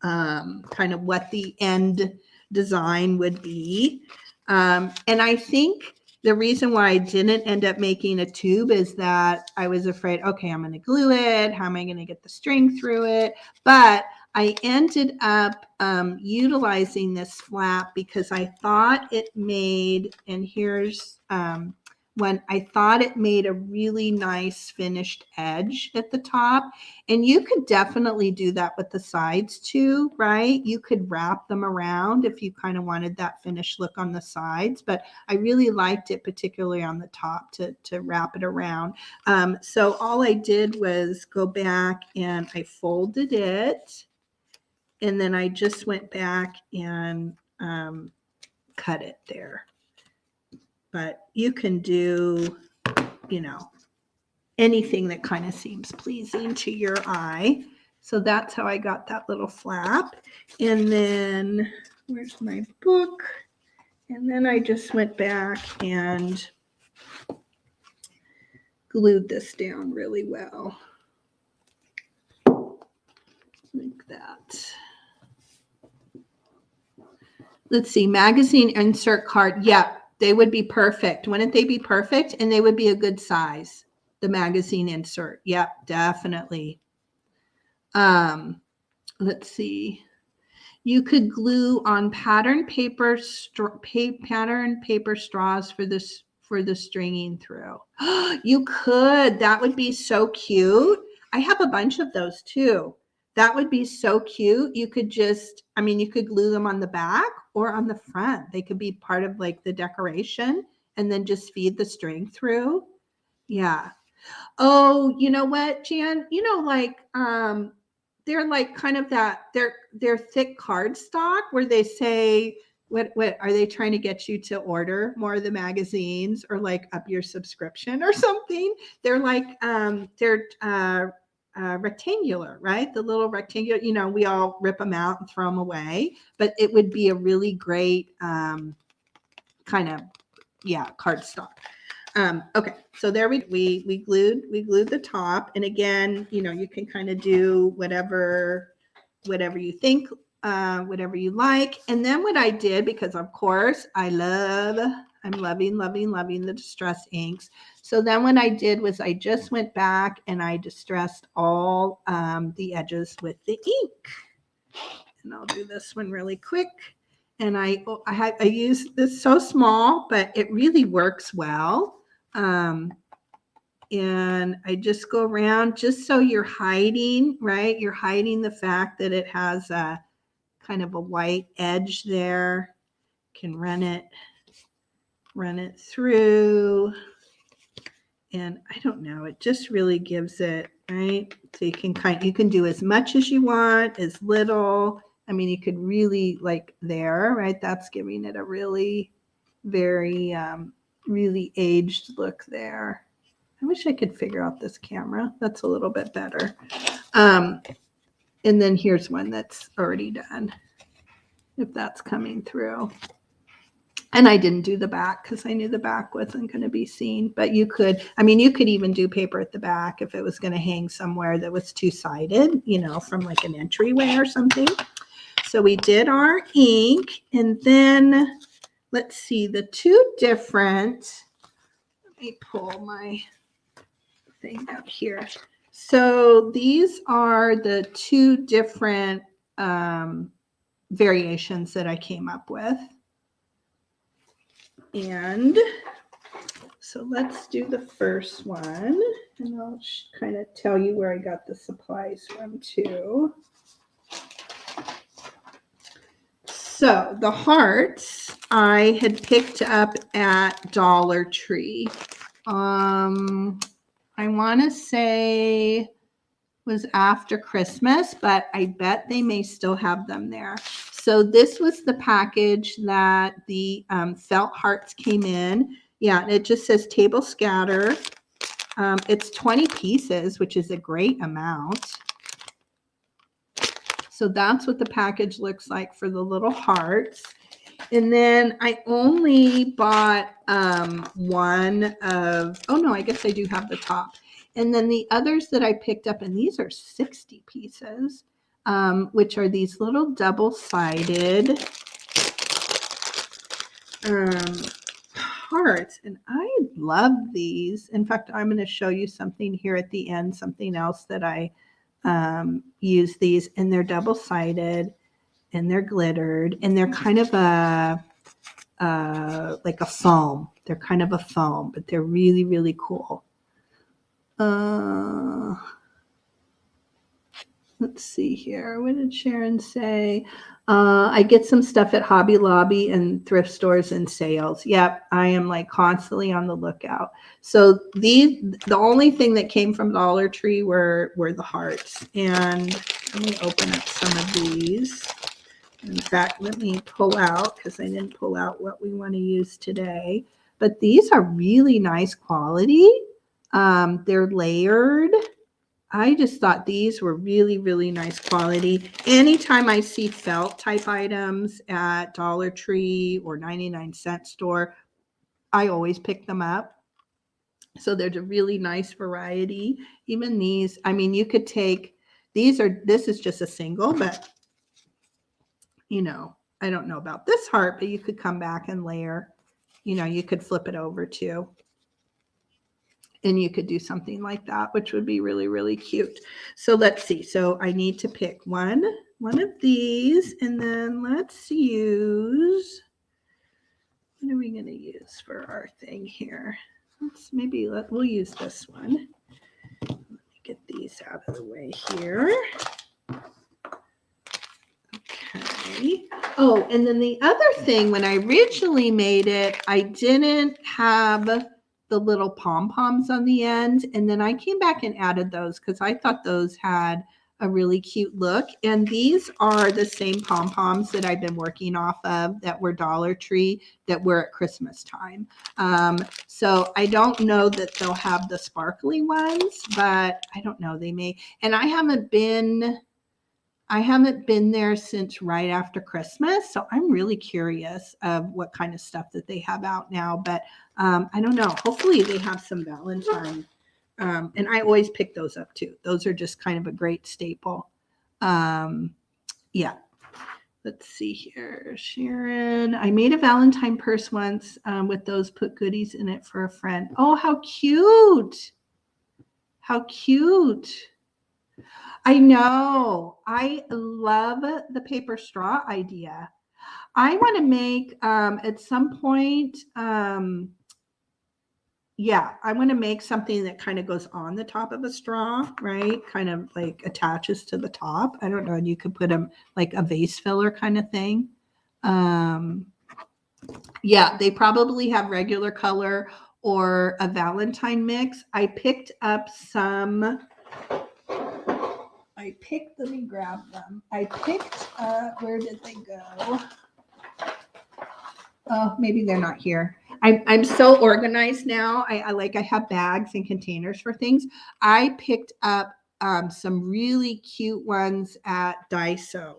kind of what the end design would be. And I think the reason why I didn't end up making a tube is that I was afraid, okay, I'm going to glue it. How am I going to get the string through it? But I ended up utilizing this flap because I thought it made, and here's when I thought it made a really nice finished edge at the top. And you could definitely do that with the sides too, right? You could wrap them around if you kind of wanted that finished look on the sides, but I really liked it particularly on the top to wrap it around. So all I did was go back and I folded it, and then I just went back and cut it there. But you can do, anything that kind of seems pleasing to your eye. So that's how I got that little flap. And then where's my book? And then I just went back and glued this down really well. Like that. Let's see, magazine insert card. Yeah, they would be perfect. Wouldn't they be perfect? And they would be a good size. The magazine insert. Yep, definitely. Let's see. You could glue on pattern paper straws for the stringing through. You could. That would be so cute. I have a bunch of those too. That would be so cute. You could just, you could glue them on the back or on the front. They could be part of like the decoration and then just feed the string through. Yeah. Oh, you know what, Jan? They're like kind of that, they're thick cardstock where they say, what are they trying to get you to order more of the magazines or like up your subscription or something? They're like, rectangular, right? The little rectangular, we all rip them out and throw them away, but it would be a really great kind of, cardstock. Okay, so there we glued the top, and again, you can kind of do whatever you think, whatever you like. And then what I did, because of course I'm loving the distress inks. So then what I did was I just went back and I distressed all the edges with the ink. And I'll do this one really quick. And I use this so small, but it really works well. And I just go around just so you're hiding, right? You're hiding the fact that it has a kind of a white edge there. Can run it through. And I don't know, it just really gives it, right? So you can do as much as you want, as little. I mean, you could really like there, right? That's giving it a really very really aged look there. I wish I could figure out this camera. That's a little bit better. And then here's one that's already done, if that's coming through. And I didn't do the back because I knew the back wasn't going to be seen. But you could even do paper at the back if it was going to hang somewhere that was two-sided, from like an entryway or something. So we did our ink. And then let's see, the two different, let me pull my thing out here. So these are the two different variations that I came up with. And so let's do the first one, and I'll kind of tell you where I got the supplies from too. So the hearts I had picked up at Dollar Tree. I want to say was after Christmas, but I bet they may still have them there. So this was the package that the felt hearts came in. Yeah, it just says table scatter. It's 20 pieces, which is a great amount. So that's what the package looks like for the little hearts. And then I only bought one of, oh no, I guess I do have the top. And then the others that I picked up, and these are 60 pieces, which are these little double-sided hearts. And I love these. In fact, I'm going to show you something here at the end, something else that I use these. And they're double-sided, and they're glittered, and they're kind of like a foam. They're kind of a foam, but they're really, really cool. Let's see here. What did Sharon say? I get some stuff at Hobby Lobby and thrift stores and sales. Yep, I am like constantly on the lookout. So the only thing that came from Dollar Tree were the hearts. And let me open up some of these. In fact, let me pull out, because I didn't pull out what we want to use today. But these are really nice quality. They're layered. I just thought these were really, really nice quality. Anytime I see felt type items at Dollar Tree or 99-cent store, I always pick them up. So there's a really nice variety. Even these, I mean, you could take, this is just a single, but I don't know about this heart, but you could come back and layer, you could flip it over too. And you could do something like that, which would be really, really cute. So let's see. So I need to pick one of these, and then let's use, what are we going to use for our thing here? We'll use this one. Let me get these out of the way here. Okay. Oh, and then the other thing, when I originally made it, I didn't have the little pom-poms on the end. And then I came back and added those because I thought those had a really cute look. And these are the same pom-poms that I've been working off of that were Dollar Tree that were at Christmas time. So I don't know that they'll have the sparkly ones, but I don't know, they may. And I haven't been there since right after Christmas. So I'm really curious of what kind of stuff that they have out now. But I don't know. Hopefully they have some Valentine. And I always pick those up too. Those are just kind of a great staple. Yeah. Let's see here. Sharon, I made a Valentine purse once with those, put goodies in it for a friend. Oh, how cute. How cute. I know. I love the paper straw idea. I want to make at some point, yeah, I want to make something that kind of goes on the top of a straw, right? Kind of like attaches to the top. I don't know. And you could put them like a vase filler kind of thing. Yeah, they probably have regular color or a Valentine mix. I picked up some. Let me grab them. I picked up, where did they go? Oh, maybe they're not here. I'm so organized now. I have bags and containers for things. I picked up some really cute ones at Daiso.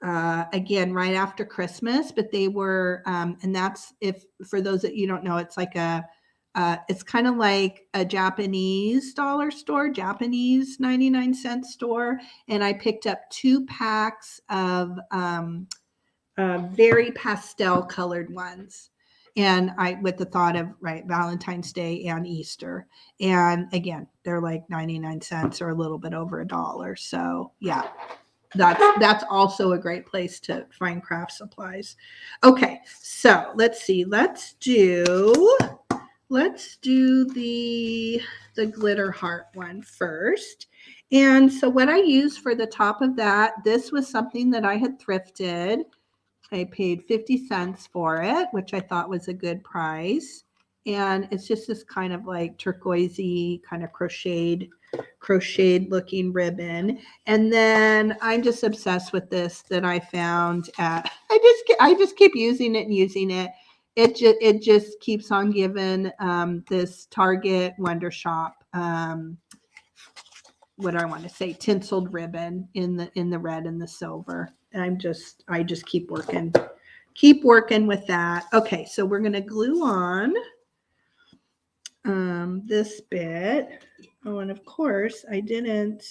Again, right after Christmas, but they were, and that's, if for those that you don't know, it's like it's kind of like a Japanese dollar store, Japanese 99-cent store. And I picked up 2 packs of very pastel colored ones. And with the thought of, right, Valentine's Day and Easter. And again, they're like 99 cents or a little bit over $1. So yeah, that's also a great place to find craft supplies. Okay, so let's see. Let's do the glitter heart one first. And so what I used for the top of that, this was something that I had thrifted. I paid 50 cents for it, which I thought was a good price. And it's just this kind of like turquoisey, kind of crocheted looking ribbon. And then I'm just obsessed with this that I found at, I just keep using it and using it. It just keeps on giving this Target Wonder Shop, what do I want to say, tinseled ribbon in the red and the silver. And I just keep working with that. Okay, so we're going to glue on this bit. Oh, and of course I didn't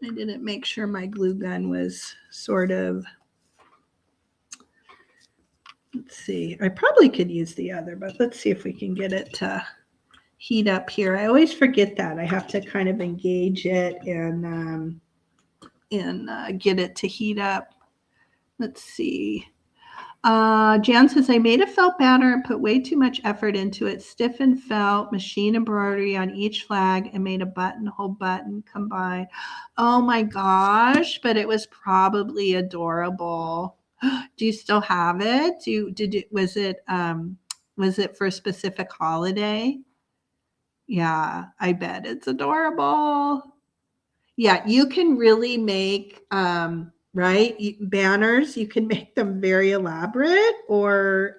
make sure my glue gun was sort of, let's see, I probably could use the other, but let's see if we can get it to heat up here. I always forget that. I have to kind of engage it and get it to heat up. Let's see. Jan says, I made a felt banner and put way too much effort into it. Stiffened felt, machine embroidery on each flag, and made a buttonhole button combined. Oh my gosh, but it was probably adorable. Do you still have it? Was it for a specific holiday? Yeah, I bet it's adorable. Yeah, you can really make right? Banners, you can make them very elaborate or,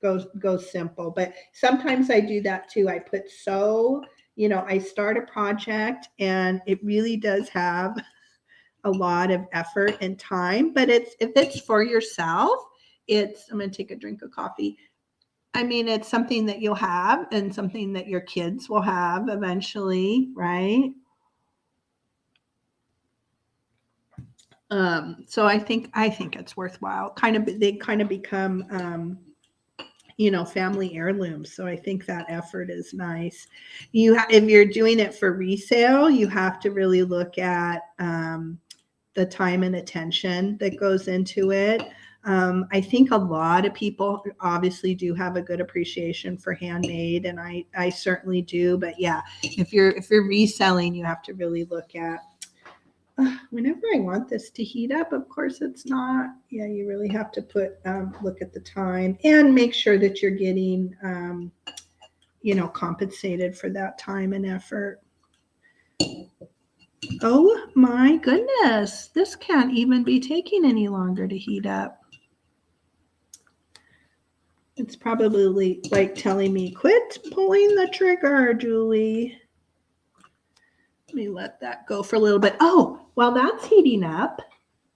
go simple. But sometimes I do that too. I put I start a project and it really does have a lot of effort and time. But if it's for yourself, I'm going to take a drink of coffee. I mean, it's something that you'll have and something that your kids will have eventually, right? So I think it's worthwhile. They kind of become, family heirlooms. So I think that effort is nice. If you're doing it for resale, you have to really look at the time and attention that goes into it. I think a lot of people obviously do have a good appreciation for handmade, and I certainly do. But yeah, if you're reselling, you have to really look at. Whenever I want this to heat up, of course it's not. Yeah, you really have to look at the time and make sure that you're getting, compensated for that time and effort. Oh my goodness, this can't even be taking any longer to heat up. It's probably like telling me, quit pulling the trigger, Julie. Let me let that go for a little bit. Oh, while that's heating up,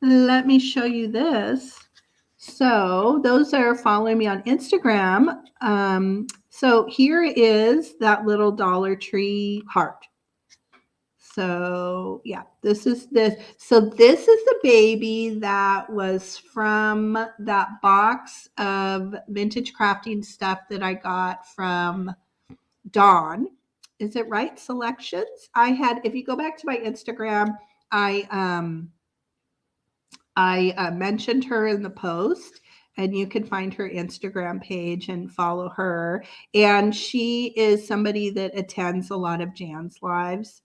let me show you this. So those that are following me on Instagram, so here is that little Dollar Tree heart. So yeah, this is the baby that was from that box of vintage crafting stuff that I got from Dawn. Is it right? Selections. If you go back to my Instagram, I I mentioned her in the post, and you can find her Instagram page and follow her. And she is somebody that attends a lot of Jan's lives.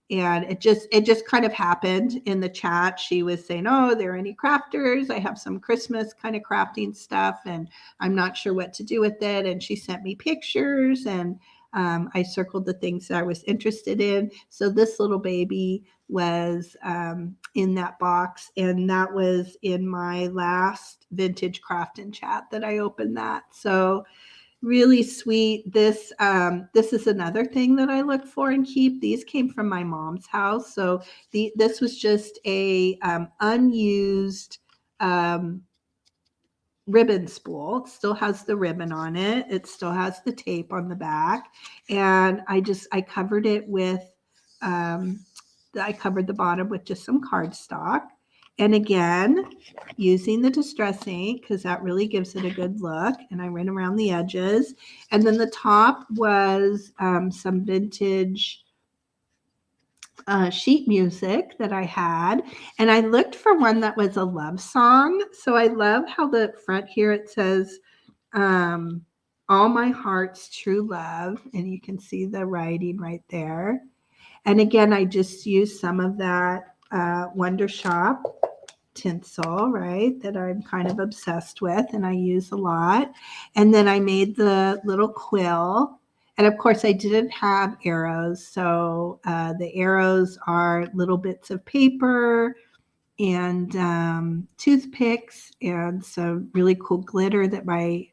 And it just kind of happened in the chat. She was saying, oh, are there any crafters? I have some Christmas kind of crafting stuff, and I'm not sure what to do with it. And she sent me pictures, and I circled the things that I was interested in. So this little baby was in that box, and that was in my last vintage craft and chat that I opened that. So really sweet. This is another thing that I look for and keep. These came from my mom's house, so this was just a unused ribbon spool. It still has the ribbon on it. It still has the tape on the back, and I covered it with I covered the bottom with just some cardstock. And again, using the distress ink because that really gives it a good look. And I ran around the edges. And then the top was some vintage sheet music that I had. And I looked for one that was a love song. So I love how the front here it says, all my heart's true love. And you can see the writing right there. And again, I just used some of that Wonder Shop tinsel, right, that I'm kind of obsessed with and I use a lot. And then I made the little quill. And of course, I didn't have arrows. So the arrows are little bits of paper and toothpicks and some really cool glitter that my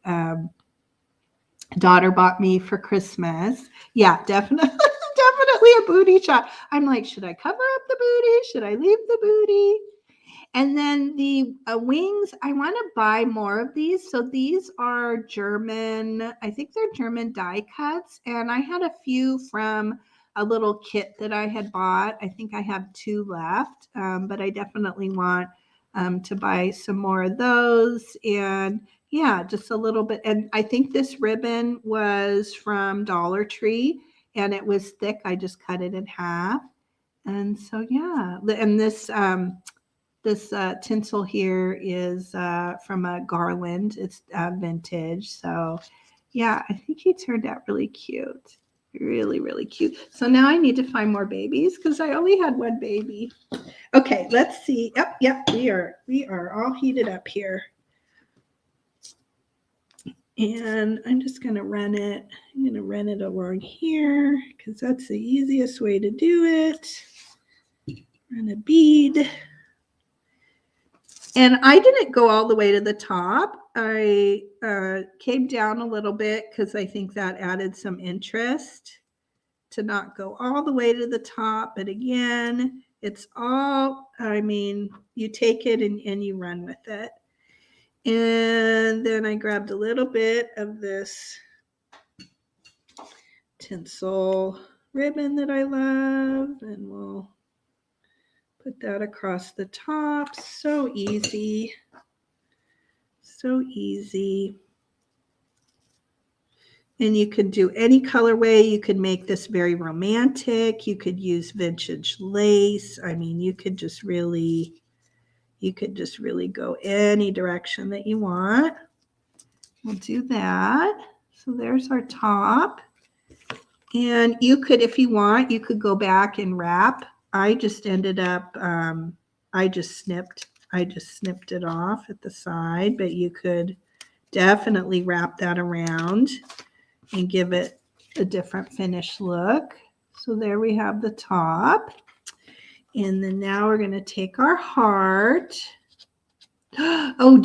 daughter bought me for Christmas. Yeah, definitely. Definitely a booty shot. I'm like, should I cover up the booty? Should I leave the booty? And then the wings, I want to buy more of these. So these are German, I think they're German die cuts. And I had a few from a little kit that I had bought. I think I have 2 left, but I definitely want to buy some more of those. And yeah, just a little bit. And I think this ribbon was from Dollar Tree and it was thick. I just cut it in half. And so, yeah. And this tinsel here is from a garland. It's vintage. So yeah, I think he turned out really cute. Really, really cute. So now I need to find more babies because I only had one baby. Okay, let's see. Yep, we are all heated up here. And I'm just going to run it. I'm going to run it along here because that's the easiest way to do it. Run a bead. And I didn't go all the way to the top. I came down a little bit because I think that added some interest to not go all the way to the top. But again, it's all, I mean, you take it and you run with it. And then I grabbed a little bit of this tinsel ribbon that I love, and we'll put that across the top. So easy. So easy. And you could do any colorway. You could make this very romantic. You could use vintage lace. I mean, you could just really go any direction that you want. We'll do that. So there's our top. And you could, if you want, you could go back and wrap. I just ended up, I just snipped it off at the side, but you could definitely wrap that around and give it a different finish look. So there we have the top. And then now we're going to take our heart. Oh,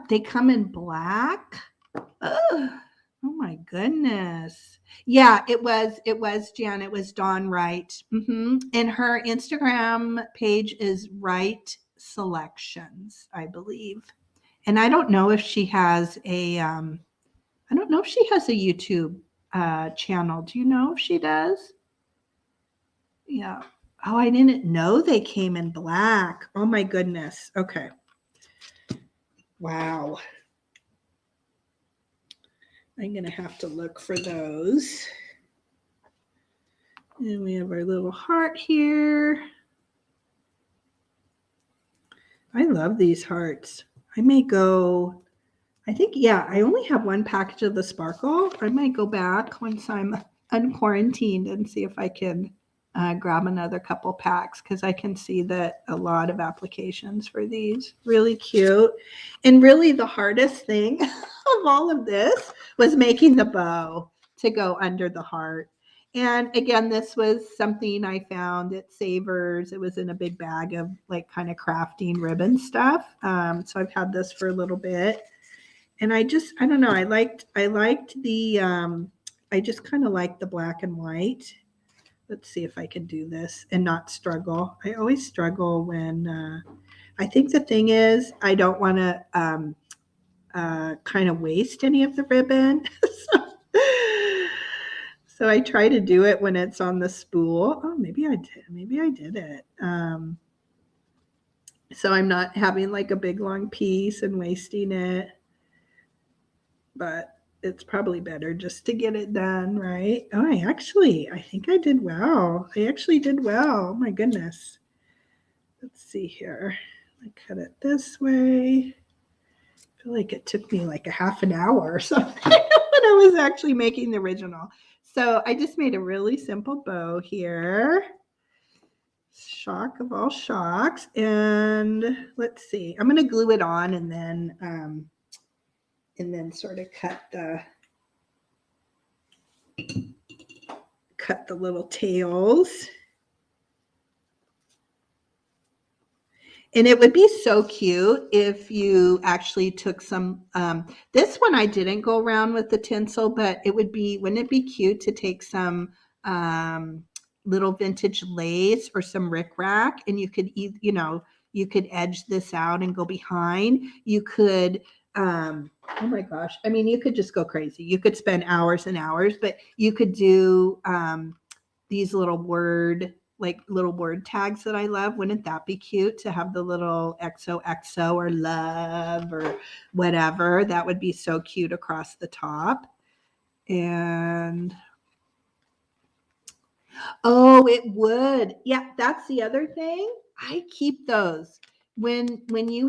they come in black? Oh my goodness. Yeah, it was Jan. It was Dawn Wright. And her Instagram page is Wright Selections, I believe. And I don't know if she has a YouTube channel. Do you know if she does? Yeah. Oh, I didn't know they came in black. Oh my goodness. Okay. Wow. I'm going to have to look for those. And we have our little heart here. I love these hearts. I may go, I think, yeah, I only have one package of the sparkle. I might go back once I'm unquarantined and see if I can grab another couple packs, because I can see that a lot of applications for these. Really cute. And really the hardest thing of all of this was making the bow to go under the heart. And again, this was something I found at Savers. It was in a big bag of like kind of crafting ribbon stuff. So I've had this for a little bit. And I don't know, I liked the, I just kind of liked the black and white. Let's see if I can do this and not struggle. I always struggle when, I think the thing is, I don't want to kind of waste any of the ribbon. So I try to do it when it's on the spool. Oh, maybe I did it. So I'm not having like a big long piece and wasting it. But it's probably better just to get it done, right? Oh, I think I did well. I actually did well. Oh my goodness. Let's see here. I cut it this way. I feel like it took me like a half an hour or something when I was actually making the original. So I just made a really simple bow here. Shock of all shocks. And let's see. I'm going to glue it on and then sort of cut the little tails. And it would be so cute if you actually took some, this one I didn't go around with the tinsel, but wouldn't it be cute to take some little vintage lace or some rickrack, and you could, you could edge this out and go behind. You could, oh my gosh, I mean, you could just go crazy. You could spend hours and hours, but you could do these little word tags that I love. Wouldn't that be cute to have the little XOXO or love or whatever? That would be so cute across the top. And oh, it would. Yeah, that's the other thing. I keep those. When you're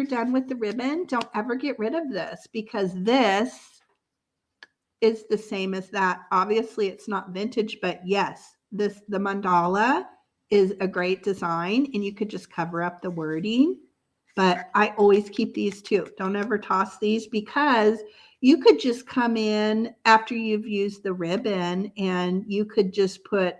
done with the ribbon, don't ever get rid of this, because this is the same as that. Obviously, it's not vintage, but yes, the mandala is a great design, and you could just cover up the wording. But I always keep these too. Don't ever toss these, because you could just come in after you've used the ribbon and you could just put,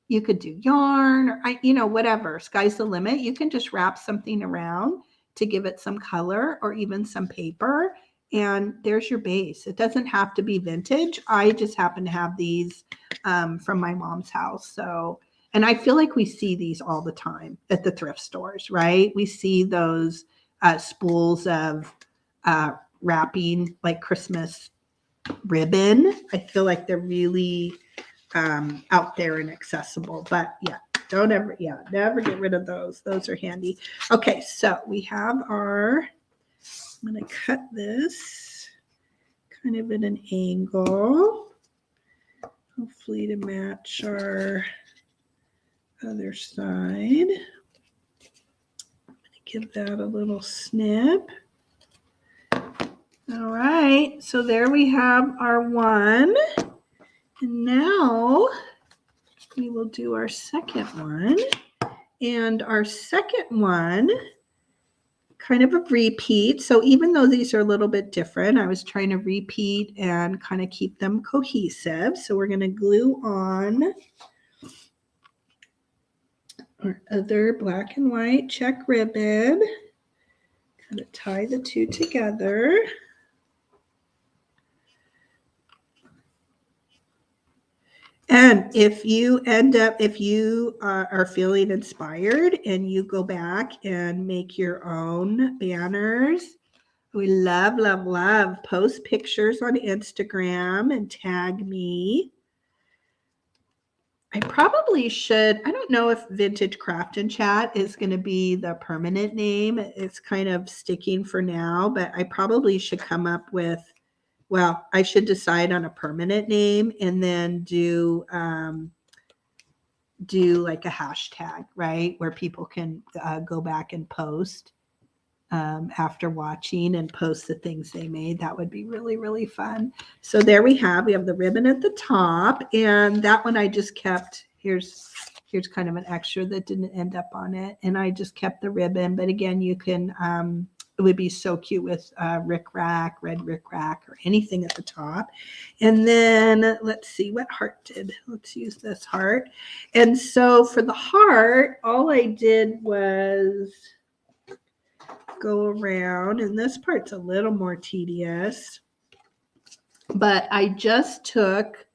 you could do yarn or, whatever. Sky's the limit. You can just wrap something around to give it some color, or even some paper. And there's your base. It doesn't have to be vintage. I just happen to have these from my mom's house. So, and I feel like we see these all the time at the thrift stores, right? We see those spools of wrapping, like Christmas ribbon. I feel like they're really out there and accessible. But yeah, never get rid of those. Those are handy. Okay, so we have I'm going to cut this kind of at an angle, hopefully to match our other side. I'm going to give that a little snip. All right, so there we have our one. And now we will do our second one. And our second one, kind of a repeat. So even though these are a little bit different, I was trying to repeat and kind of keep them cohesive. So we're going to glue on our other black and white check ribbon. Kind of tie the two together. And if you are feeling inspired and you go back and make your own banners, we love, love, love. Post pictures on Instagram and tag me. I probably should. I don't know if Vintage Craft and Chat is going to be the permanent name. It's kind of sticking for now, but I probably should come up with, well, I should decide on a permanent name and then do do like a hashtag, right? Where people can go back and post after watching and post the things they made. That would be really, really fun. So there we have the ribbon at the top, and that one I just kept. Here's kind of an extra that didn't end up on it, and I just kept the ribbon. But again, you can, it would be so cute with rickrack, red rickrack, or anything at the top. And then let's see what heart let's use this heart. And so for the heart, all I did was go around, and this part's a little more tedious, but I just took,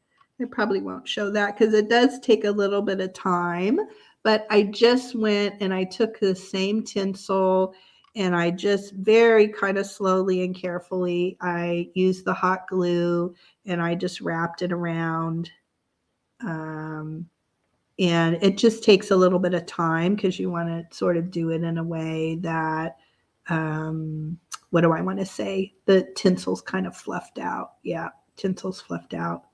I probably won't show that because it does take a little bit of time, but I just went and I took the same tinsel and I just very kind of slowly and carefully, I used the hot glue and I just wrapped it around. And it just takes a little bit of time because you want to sort of do it in a way that, what do I want to say? The tinsel's kind of fluffed out. Yeah, tinsel's fluffed out.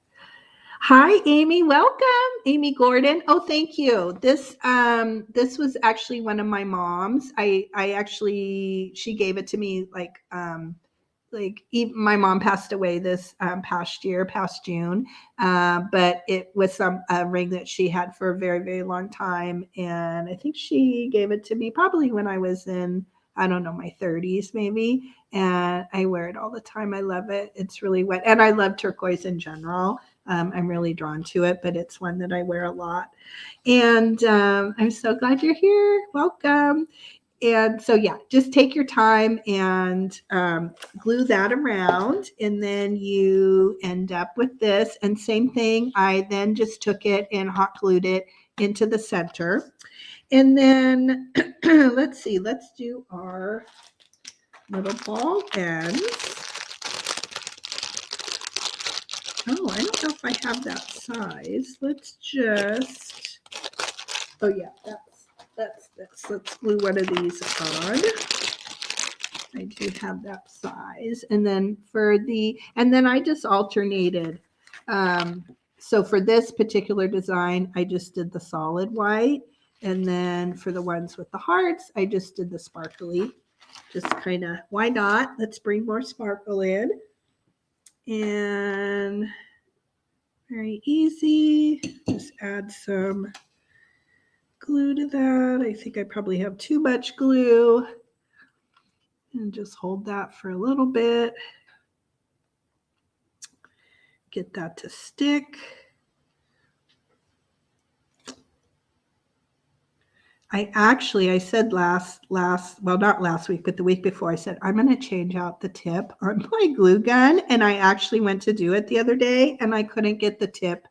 Hi, Amy. Welcome, Amy Gordon. Oh, thank you. This was actually one of my mom's. I actually, she gave it to me like my mom passed away this past June, but it was a ring that she had for a very, very long time. And I think she gave it to me probably when I was in, I don't know, my 30s maybe. And I wear it all the time. I love it. It's really wet. And I love turquoise in general. I'm really drawn to it, but it's one that I wear a lot. And I'm so glad you're here. Welcome. And so, yeah, just take your time and glue that around. And then you end up with this. And same thing, I then just took it and hot glued it into the center. And then let's see, let's do our little ball ends. Oh, I don't know if I have that size. Let's just, oh yeah, that's this. Let's glue one of these on. I do have that size. And then and then I just alternated. So for this particular design, I just did the solid white. And then for the ones with the hearts, I just did the sparkly. Just kind of, why not? Let's bring more sparkle in. And very easy. Just add some glue to that. I think I probably have too much glue. And just hold that for a little bit. Get that to stick. I said well, not last week, but the week before, I said, I'm going to change out the tip on my glue gun. And I actually went to do it the other day and I couldn't get the tip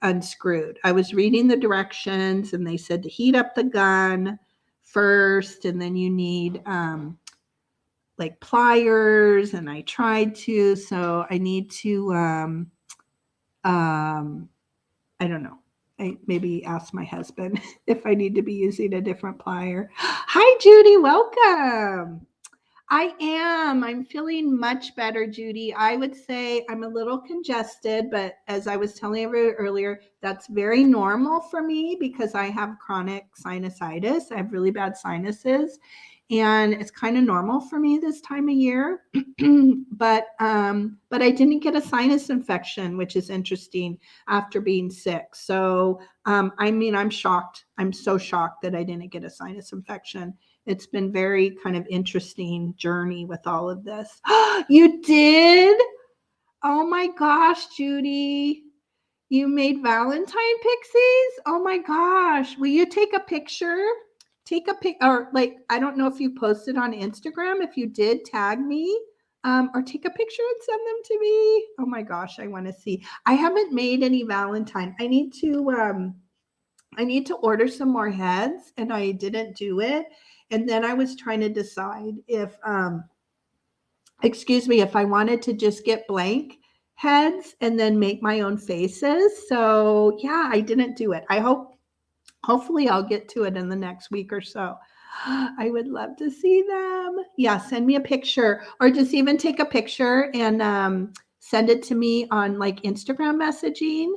unscrewed. I was reading the directions and they said to heat up the gun first. And then you need like pliers. And I tried to, so I need to, I don't know. I maybe ask my husband if I need to be using a different plier. Hi, Judy. Welcome. I am. I'm feeling much better, Judy. I would say I'm a little congested, but as I was telling you earlier, that's very normal for me because I have chronic sinusitis. I have really bad sinuses. And it's kind of normal for me this time of year, but I didn't get a sinus infection, which is interesting after being sick. So, I'm shocked. I'm so shocked that I didn't get a sinus infection. It's been very kind of interesting journey with all of this. You did? Oh my gosh, Judy. You made Valentine pixies? Oh my gosh. Will you take a picture? Take a pic, or like, I don't know if you posted on Instagram. If you did, tag me, or take a picture and send them to me. Oh my gosh, I want to see. I haven't made any Valentine. I need to order some more heads, and I didn't do it. And then I was trying to decide if I wanted to just get blank heads and then make my own faces. So yeah, I didn't do it. Hopefully I'll get to it in the next week or so. I would love to see them. Yeah, send me a picture or just even take a picture and send it to me on like Instagram messaging.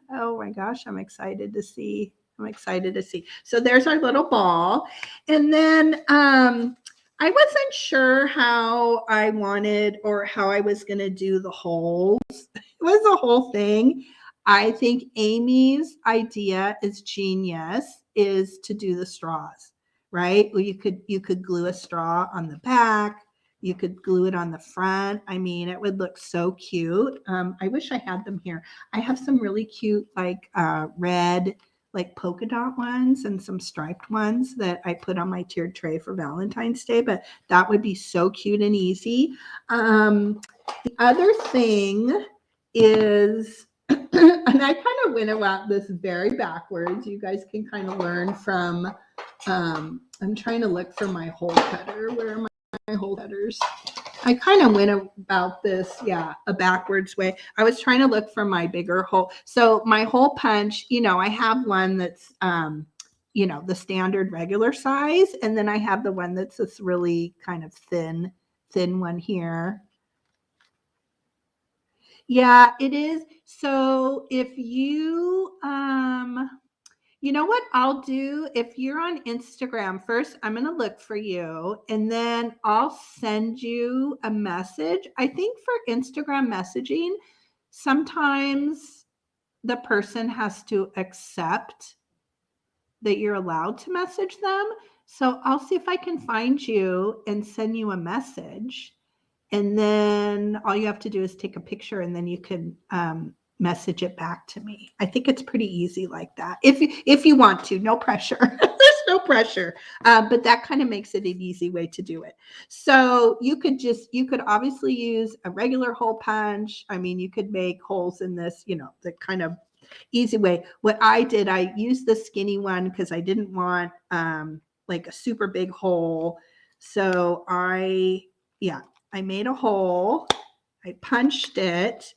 Oh my gosh, I'm excited to see. I'm excited to see. So there's our little ball. And then I wasn't sure how I wanted or how I was going to do the holes. It was a whole thing. I think Amy's idea is genius, is to do the straws, right? Well, you could glue a straw on the back. You could glue it on the front. I mean, it would look so cute. I wish I had them here. I have some really cute, like red, like polka dot ones and some striped ones that I put on my tiered tray for Valentine's Day, but that would be so cute and easy. The other thing is, and I kind of went about this very backwards. You guys can kind of learn from, I'm trying to look for my hole cutter. Where are my hole cutters? I kind of went about this, a backwards way. I was trying to look for my bigger hole. So my hole punch, I have one that's, the standard regular size. And then I have the one that's this really kind of thin one here. Yeah, it is. So if you, you know what I'll do? If you're on Instagram, first I'm going to look for you and then I'll send you a message. I think for Instagram messaging, sometimes the person has to accept that you're allowed to message them. So I'll see if I can find you and send you a message. And then all you have to do is take a picture and then you can message it back to me. I think it's pretty easy like that. If you want to, no pressure. There's no pressure. But that kind of makes it an easy way to do it. So you could obviously use a regular hole punch. I mean, you could make holes in this, the kind of easy way. What I did, I used the skinny one because I didn't want like a super big hole. So I made a hole, I punched it,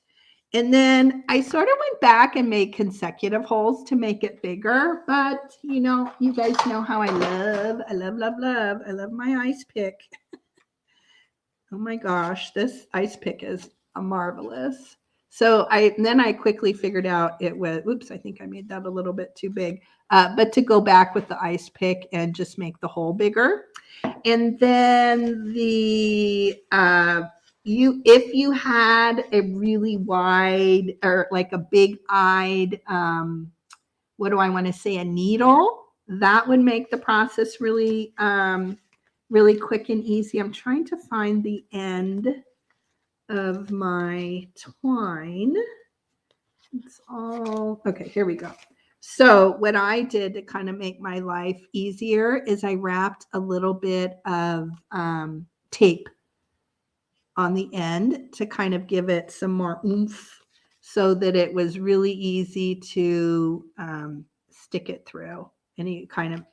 and then I sort of went back and made consecutive holes to make it bigger. But, you guys know how I love my ice pick. Oh my gosh, this ice pick is marvelous. So then I quickly figured out it was, oops, I think I made that a little bit too big. But to go back with the ice pick and just make the hole bigger. And then if you had a really wide or like a big-eyed, what do I want to say, a needle, that would make the process really, really quick and easy. I'm trying to find the end of my twine. It's all, okay, here we go. So what I did to kind of make my life easier is I wrapped a little bit of tape on the end to kind of give it some more oomph so that it was really easy to stick it through. And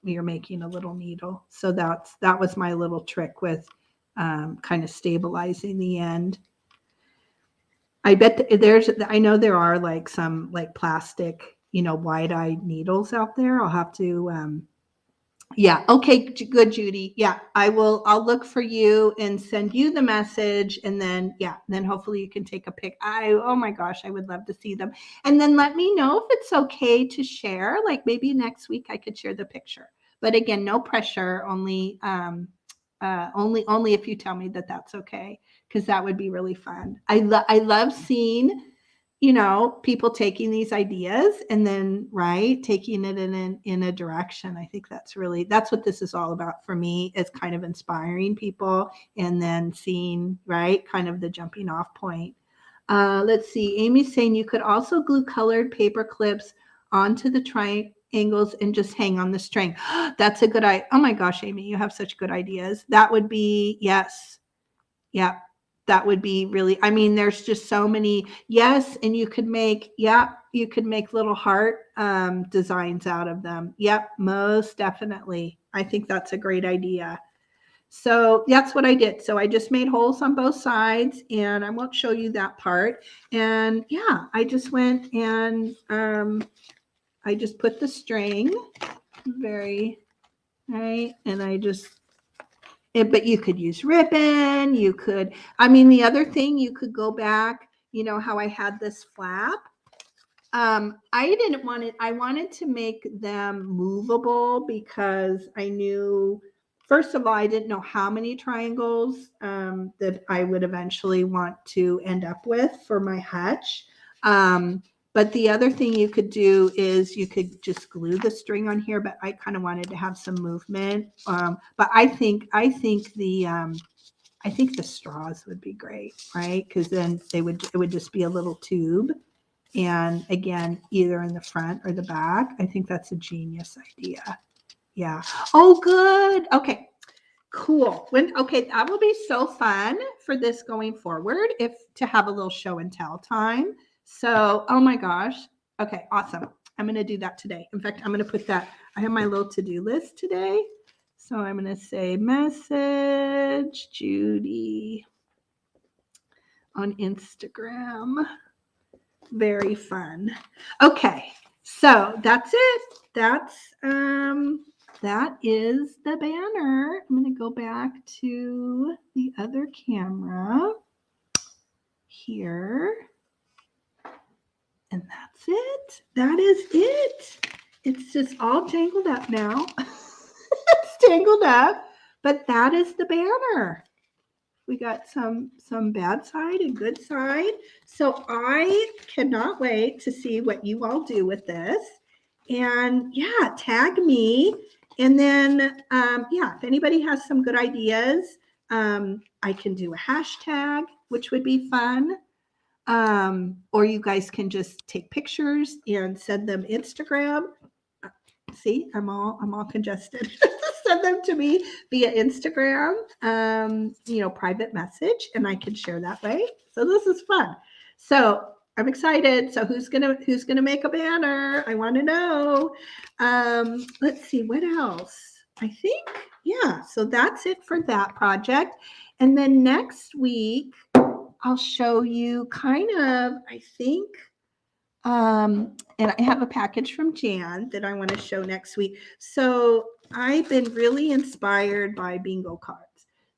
you're making a little needle. So that was my little trick with kind of stabilizing the end. I bet I know there are like some like plastic, wide-eyed needles out there. I'll have to, okay, good, Judy. Yeah, I'll look for you and send you the message. And then, then hopefully you can take a pic. Oh my gosh, I would love to see them. And then let me know if it's okay to share, like maybe next week I could share the picture. But again, no pressure, only if you tell me that that's okay, because that would be really fun. I love seeing, people taking these ideas and then taking it in a direction. I think that's what this is all about for me, is kind of inspiring people and then seeing kind of the jumping off point. Let's see. Amy's saying you could also glue colored paper clips onto the triangles and just hang on the string. That's a good idea. Oh my gosh, Amy, you have such good ideas. That would be, yes. Yeah. That would be really, I mean, there's just so many. Yes. And you could make little heart designs out of them. Yep. Most definitely. I think that's a great idea. So that's what I did. So I just made holes on both sides, and I won't show you that part. And I just went and I just put the string and I just, but you could use ribbon. The other thing, you could go back, how I had this flap. I didn't want it. I wanted to make them movable because I knew, first of all, I didn't know how many triangles that I would eventually want to end up with for my hutch. But the other thing you could do is you could just glue the string on here, but I kind of wanted to have some movement. But I think the straws would be great, right? Because then it would just be a little tube. And again, either in the front or the back. I think that's a genius idea. Yeah. Oh, good. Okay. Cool. Okay, that will be so fun for this going forward, if to have a little show and tell time. So, oh my gosh. Okay, awesome. I'm going to do that today. In fact, I'm going to put that, I have my little to-do list today. So I'm going to say message Judy on Instagram. Very fun. Okay, so that's it. That is the banner. I'm going to go back to the other camera here. And that's it. That is it. It's just all tangled up now. It's tangled up, but that is the banner. We got some bad side and good side. So I cannot wait to see what you all do with this. And yeah, tag me. And then, yeah, if anybody has some good ideas, I can do a hashtag, which would be fun. Or you guys can just take pictures and send them Instagram. See, I'm all congested. Send them to me via Instagram, private message, and I can share that way. So this is fun. So I'm excited. So who's gonna make a banner? I want to know. Let's see, what else? I think, yeah. So that's it for that project. And then next week, I'll show you kind of, I think. And I have a package from Jan that I want to show next week. So I've been really inspired by bingo cards.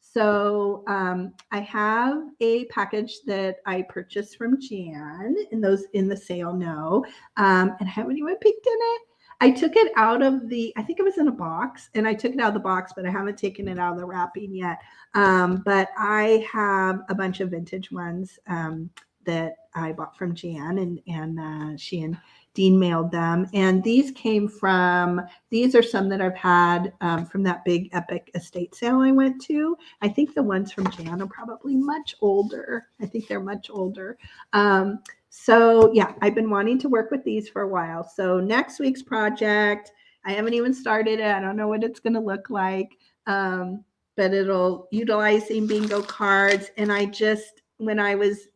So I have a package that I purchased from Jan, and those in the sale know. And I haven't even picked in it. I took it out of I think it was in a box, and I took it out of the box, but I haven't taken it out of the wrapping yet. But I have a bunch of vintage ones that I bought from Jan, and she and Dean mailed them. And these are some that I've had from that big epic estate sale I went to. I think the ones from Jan are probably much older. I think they're much older. So yeah, I've been wanting to work with these for a while. So next week's project, I haven't even started it. I don't know what it's going to look like, but it'll utilizing bingo cards. And when I was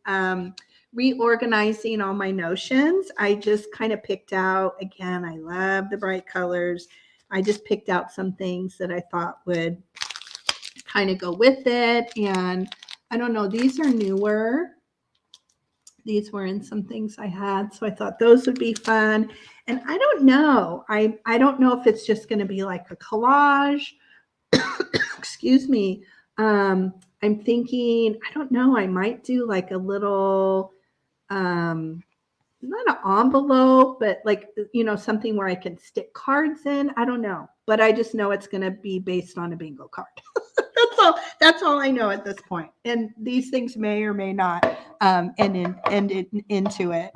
reorganizing all my notions, I just kind of picked out, again, I love the bright colors. I just picked out some things that I thought would kind of go with it. And I don't know, these are newer. These were in some things I had. So I thought those would be fun. And I don't know. I don't know if it's just going to be like a collage. Excuse me. I'm thinking, I don't know, I might do like a little, not an envelope, but like, something where I can stick cards in. I don't know, but I just know it's going to be based on a bingo card. That's all I know at this point. And these things may or may not end into it.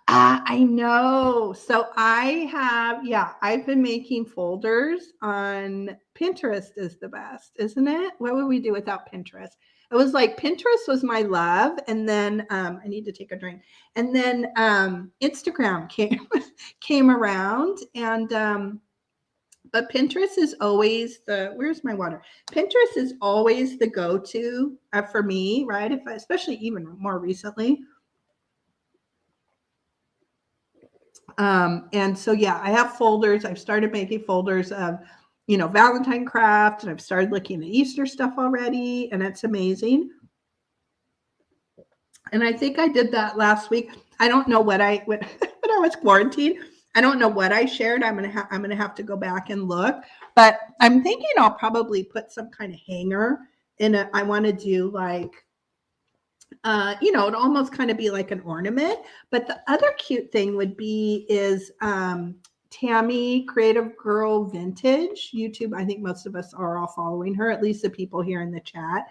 I know. So I've been making folders on Pinterest is the best, isn't it? What would we do without Pinterest? It was like Pinterest was my love. And then I need to take a drink. And then Instagram came around, and but Pinterest is always where's my water? Pinterest is always the go-to for me, right? Especially even more recently. And so, yeah, I have folders. I've started making folders of, Valentine craft, and I've started looking at Easter stuff already, and it's amazing. And I think I did that last week. I don't know when I was quarantined. I don't know what I shared. I'm gonna have to go back and look. But I'm thinking I'll probably put some kind of hanger in it. I want to do like it'd almost kind of be like an ornament. But the other cute thing is Tammy Creative Girl Vintage YouTube. I think most of us are all following her, at least the people here in the chat,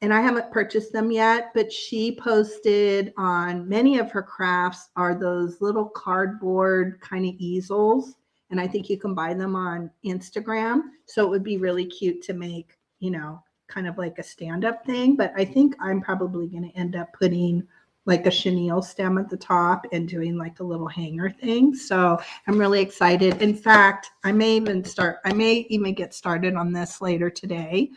and I haven't purchased them yet, but she posted on many of her crafts are those little cardboard kind of easels. And I think you can buy them on Instagram. So it would be really cute to make, kind of like a stand-up thing. But I think I'm probably going to end up putting like a chenille stem at the top and doing like a little hanger thing. So I'm really excited. In fact, I may even get started on this later today.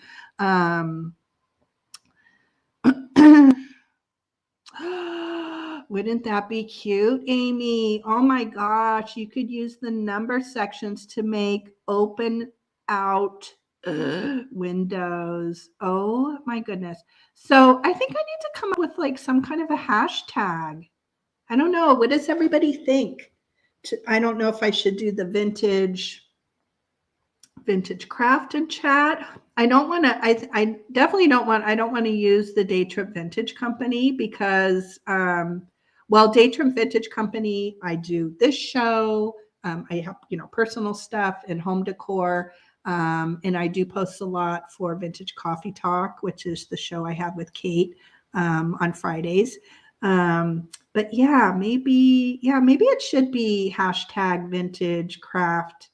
Wouldn't that be cute, Amy? Oh my gosh, you could use the number sections to make open out windows. Oh my goodness. So I think I need to come up with like some kind of a hashtag. I don't know. What does everybody think? I don't know if I should do the vintage craft and chat. I don't want to, I definitely don't want to use the Day Trip Vintage Company because, Day Trip Vintage Company, I do this show. I have, personal stuff and home decor. And I do post a lot for Vintage Coffee Talk, which is the show I have with Kate, on Fridays. But yeah, maybe it should be hashtag vintage craft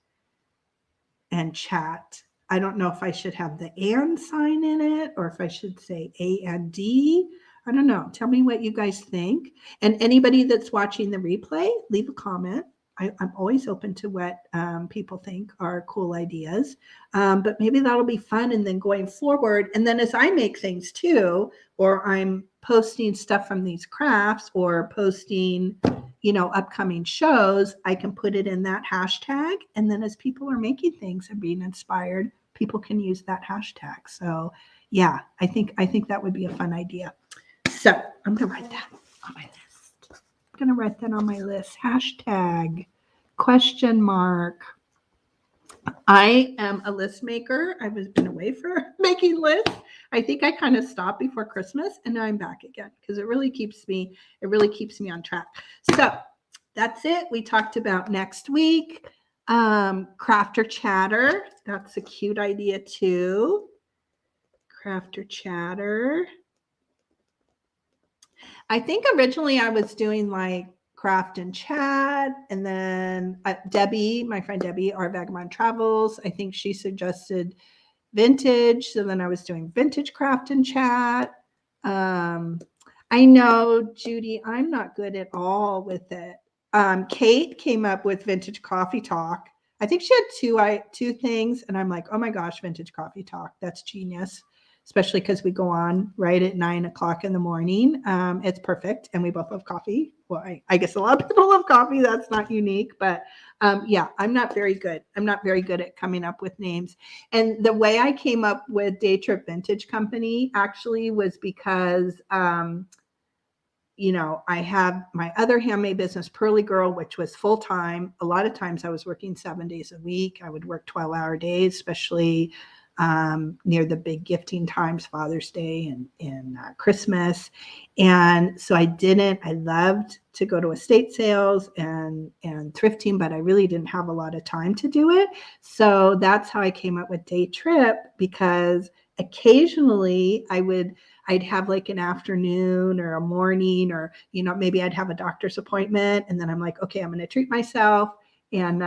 and chat. I don't know if I should have the and sign in it or if I should say A and D. I don't know. Tell me what you guys think. And anybody that's watching the replay, leave a comment. I'm always open to what people think are cool ideas. But maybe that'll be fun. And then going forward, and then as I make things too, or I'm posting stuff from these crafts or posting, upcoming shows, I can put it in that hashtag. And then as people are making things and being inspired, people can use that hashtag. So yeah, I think that would be a fun idea. So I'm going to write that on my list. I'm going to write that on my list. Hashtag ? I am a list maker. I've been away for making lists. I think I kind of stopped before Christmas and now I'm back again because it really keeps me on track. So that's it. We talked about next week. Crafter chatter. That's a cute idea too. Crafter chatter. I think originally I was doing like craft and chat, and then Debbie, my friend Debbie, our Vagabond Travels, I think she suggested vintage. So then I was doing vintage craft and chat. I know, Judy, I'm not good at all with it. Kate came up with vintage coffee talk. I think she had two things, and I'm like, oh my gosh, vintage coffee talk. That's genius. Especially because we go on right at 9 o'clock in the morning. It's perfect. And we both love coffee. Well, I guess a lot of people love coffee. That's not unique. But yeah, I'm not very good. I'm not very good at coming up with names. And the way I came up with Day Trip Vintage Company actually was because, I have my other handmade business, Pearly Girl, which was full-time. A lot of times I was working 7 days a week. I would work 12-hour days, especially near the big gifting times, Father's Day and Christmas. And so I loved to go to estate sales and thrifting, but I really didn't have a lot of time to do it. So that's how I came up with Day Trip, because occasionally I'd have like an afternoon or a morning, or, maybe I'd have a doctor's appointment. And then I'm like, okay, I'm going to treat myself and,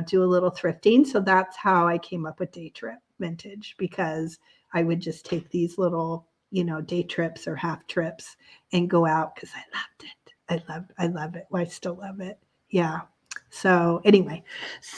do a little thrifting. So that's how I came up with Day Trip Vintage, because I would just take these little, day trips or half trips and go out because I loved it. I love it. Well, I still love it. Yeah. So anyway,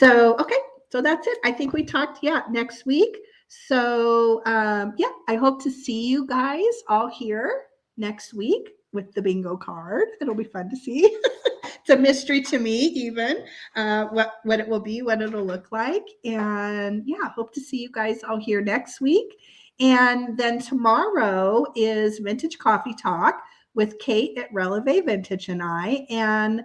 okay. So that's it. I think we talked, next week. So I hope to see you guys all here next week with the bingo card. It'll be fun to see. It's a mystery to me, even what it will be, what it'll look like. And hope to see you guys all here next week. And then tomorrow is Vintage Coffee Talk with Kate at Releve Vintage and I. And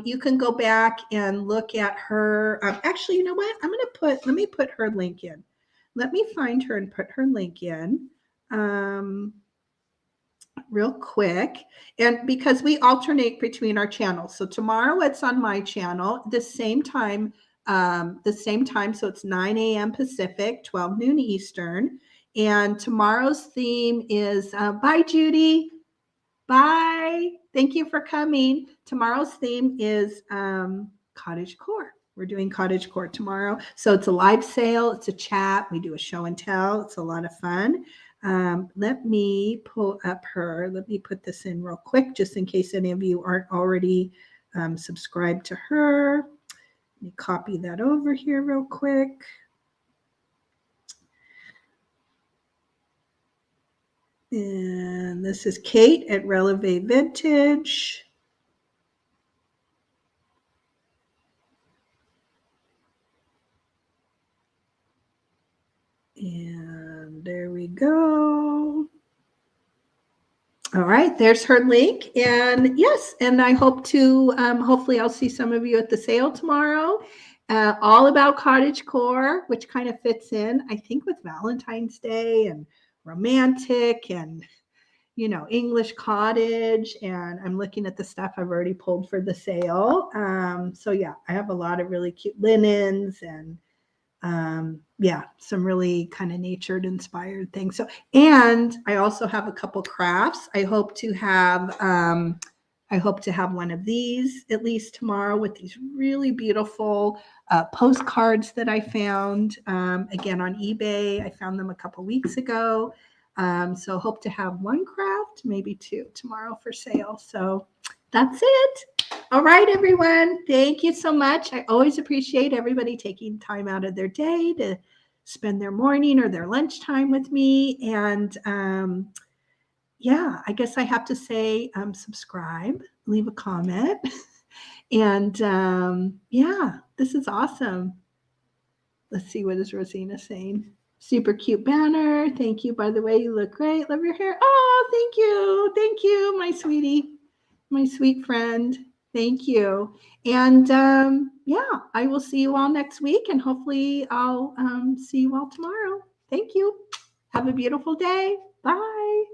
you can go back and look at her. Actually, you know what? Let me put her link in. Let me find her and put her link in. real quick. And because we alternate between our channels. So tomorrow it's on my channel, the same time. So it's 9 a.m. Pacific, 12 noon Eastern. And tomorrow's theme is bye, Judy. Bye. Thank you for coming. Tomorrow's theme is cottage core. We're doing cottage core tomorrow. So it's a live sale. It's a chat. We do a show and tell. It's a lot of fun. Let me pull up let me put this in real quick, just in case any of you aren't already subscribed to her. Let me copy that over here real quick. And this is Kate at Releve Vintage. And there we go. All right, there's her link. And yes, and I hope to, hopefully I'll see some of you at the sale tomorrow. All about cottage core, which kind of fits in, I think, with Valentine's Day and romantic and, you know, English cottage. And I'm looking at the stuff I've already pulled for the sale. So yeah, I have a lot of really cute linens and yeah, some really kind of natured inspired things. So, and I also have a couple crafts. I hope to have one of these at least tomorrow with these really beautiful postcards that I found again on eBay. I found them a couple weeks ago. So hope to have one craft, maybe two tomorrow for sale. So that's it. All right, everyone. Thank you so much. I always appreciate everybody taking time out of their day to spend their morning or their lunchtime with me. And yeah, I guess I have to say subscribe, leave a comment. And yeah, this is awesome. Let's see, what is Rosina saying? Super cute banner. Thank you. By the way, you look great. Love your hair. Oh, thank you. Thank you, my sweetie, my sweet friend. Thank you. And yeah, I will see you all next week. And hopefully I'll see you all tomorrow. Thank you. Have a beautiful day. Bye.